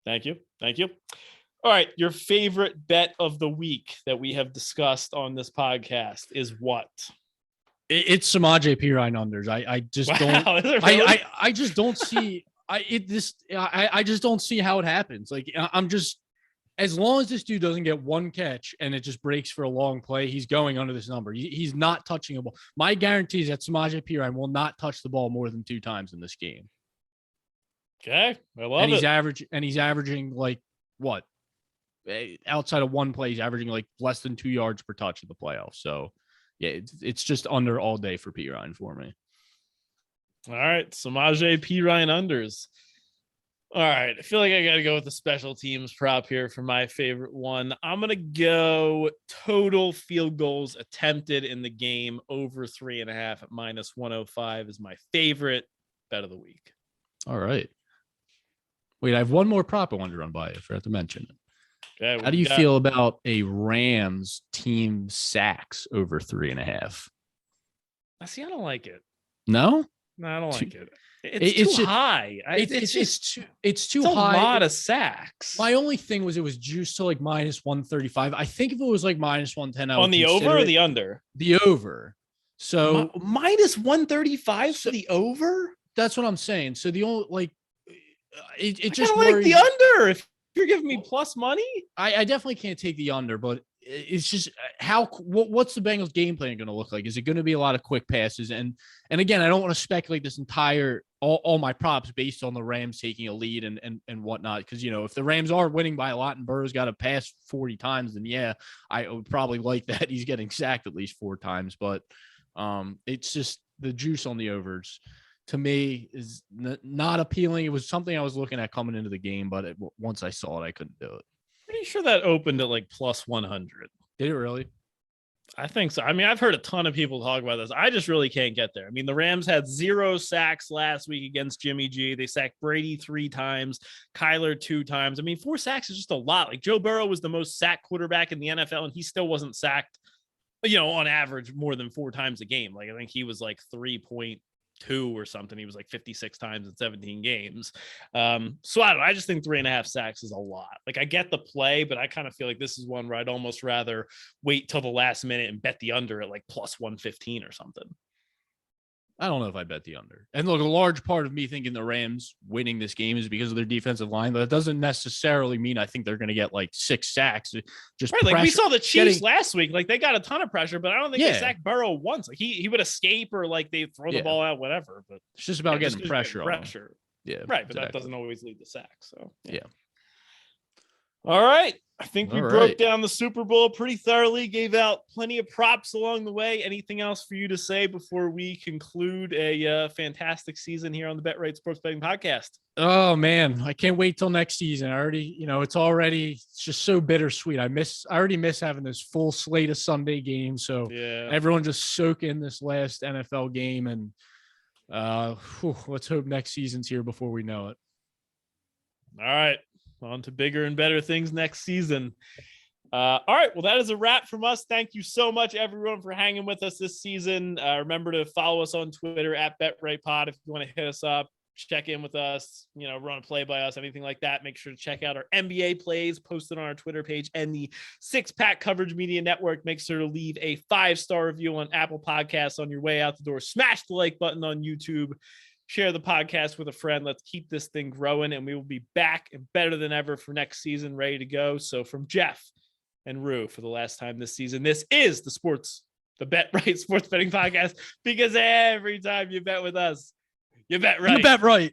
Thank you. All right, your favorite bet of the week that we have discussed on this podcast is what? It's Samaje Perine unders. I just don't. Really? I just don't see. I just don't see how it happens. Like I'm just, as long as this dude doesn't get one catch and it just breaks for a long play, he's going under this number. He's not touching a ball. My guarantee is that Samaje Perine will not touch the ball more than 2 times in this game. Okay, I love it. He's averaging like what? Outside of one play, he's averaging like less than 2 yards per touch in the playoffs. So yeah, it's just under all day for Perine for me. All right, Samaje Perine unders. All right, I feel like I got to go with the special teams prop here for my favorite one. I'm going to go total field goals attempted in the game over 3.5 at minus 105 is my favorite bet of the week. All right. Wait, I have one more prop I wanted to run by you. I forgot to mention it. Okay, how do you feel about a Rams team sacks over 3.5? See, I don't like it. No? No, I don't like it. It's too high. It's too high. A lot of sacks. My only thing was it was juiced to like minus 135. I think if it was like minus 110, I would on the over or the under? The over. So minus 135 for the over? That's what I'm saying. So the only it just like the under. You're giving me plus money? I definitely can't take the under, but it's just what's the Bengals game plan going to look like? Is it going to be a lot of quick passes? And again, I don't want to speculate this entire all my props based on the Rams taking a lead and whatnot. Because, if the Rams are winning by a lot and Burrow's got to pass 40 times, then yeah, I would probably like that. He's getting sacked at least 4 times, but it's just the juice on the overs to me is not appealing. It was something I was looking at coming into the game, but once I saw it, I couldn't do it. Pretty sure that opened at like plus 100. Did it really? I think so. I mean, I've heard a ton of people talk about this. I just really can't get there. I mean, the Rams had 0 sacks last week against Jimmy G. They sacked Brady 3 times, Kyler 2 times. I mean, 4 sacks is just a lot. Like Joe Burrow was the most sacked quarterback in the NFL, and he still wasn't sacked, on average more than 4 times a game. Like I think he was like 3.2 or something. He was like 56 times in 17 games. So I don't know. I just think 3.5 sacks is a lot. Like I get the play, but I kind of feel like this is one where I'd almost rather wait till the last minute and bet the under at like plus 115 or something. I don't know if I bet the under. And look, a large part of me thinking the Rams winning this game is because of their defensive line, but that doesn't necessarily mean I think they're going to get like 6 sacks. Just right, like we saw the Chiefs last week. Like they got a ton of pressure, but I don't think they sacked Burrow once. Like he would escape or like they throw the ball out, whatever. But it's just about getting pressure on him. Yeah, right. But that doesn't always lead to sacks. So yeah. All right. I think we broke down the Super Bowl pretty thoroughly, gave out plenty of props along the way. Anything else for you to say before we conclude a fantastic season here on the Bet Right Sports Betting Podcast? Oh man, I can't wait till next season. I already, it's just so bittersweet. I already miss having this full slate of Sunday games. So everyone just soak in this last NFL game and let's hope next season's here before we know it. All right. On to bigger and better things next season. All right. Well, that is a wrap from us. Thank you so much, everyone, for hanging with us this season. Remember to follow us on Twitter at BetRightPod if you want to hit us up, check in with us, run a play by us, anything like that. Make sure to check out our NBA plays posted on our Twitter page and the Six Pack Coverage Media Network. Make sure to leave a 5-star review on Apple Podcasts on your way out the door. Smash the like button on YouTube. Share the podcast with a friend. Let's keep this thing growing, and we will be back and better than ever for next season, ready to go. So from Jeff and Rue for the last time this season, this is the Bet Right Sports Betting Podcast, because every time you bet with us, you bet right. You bet right.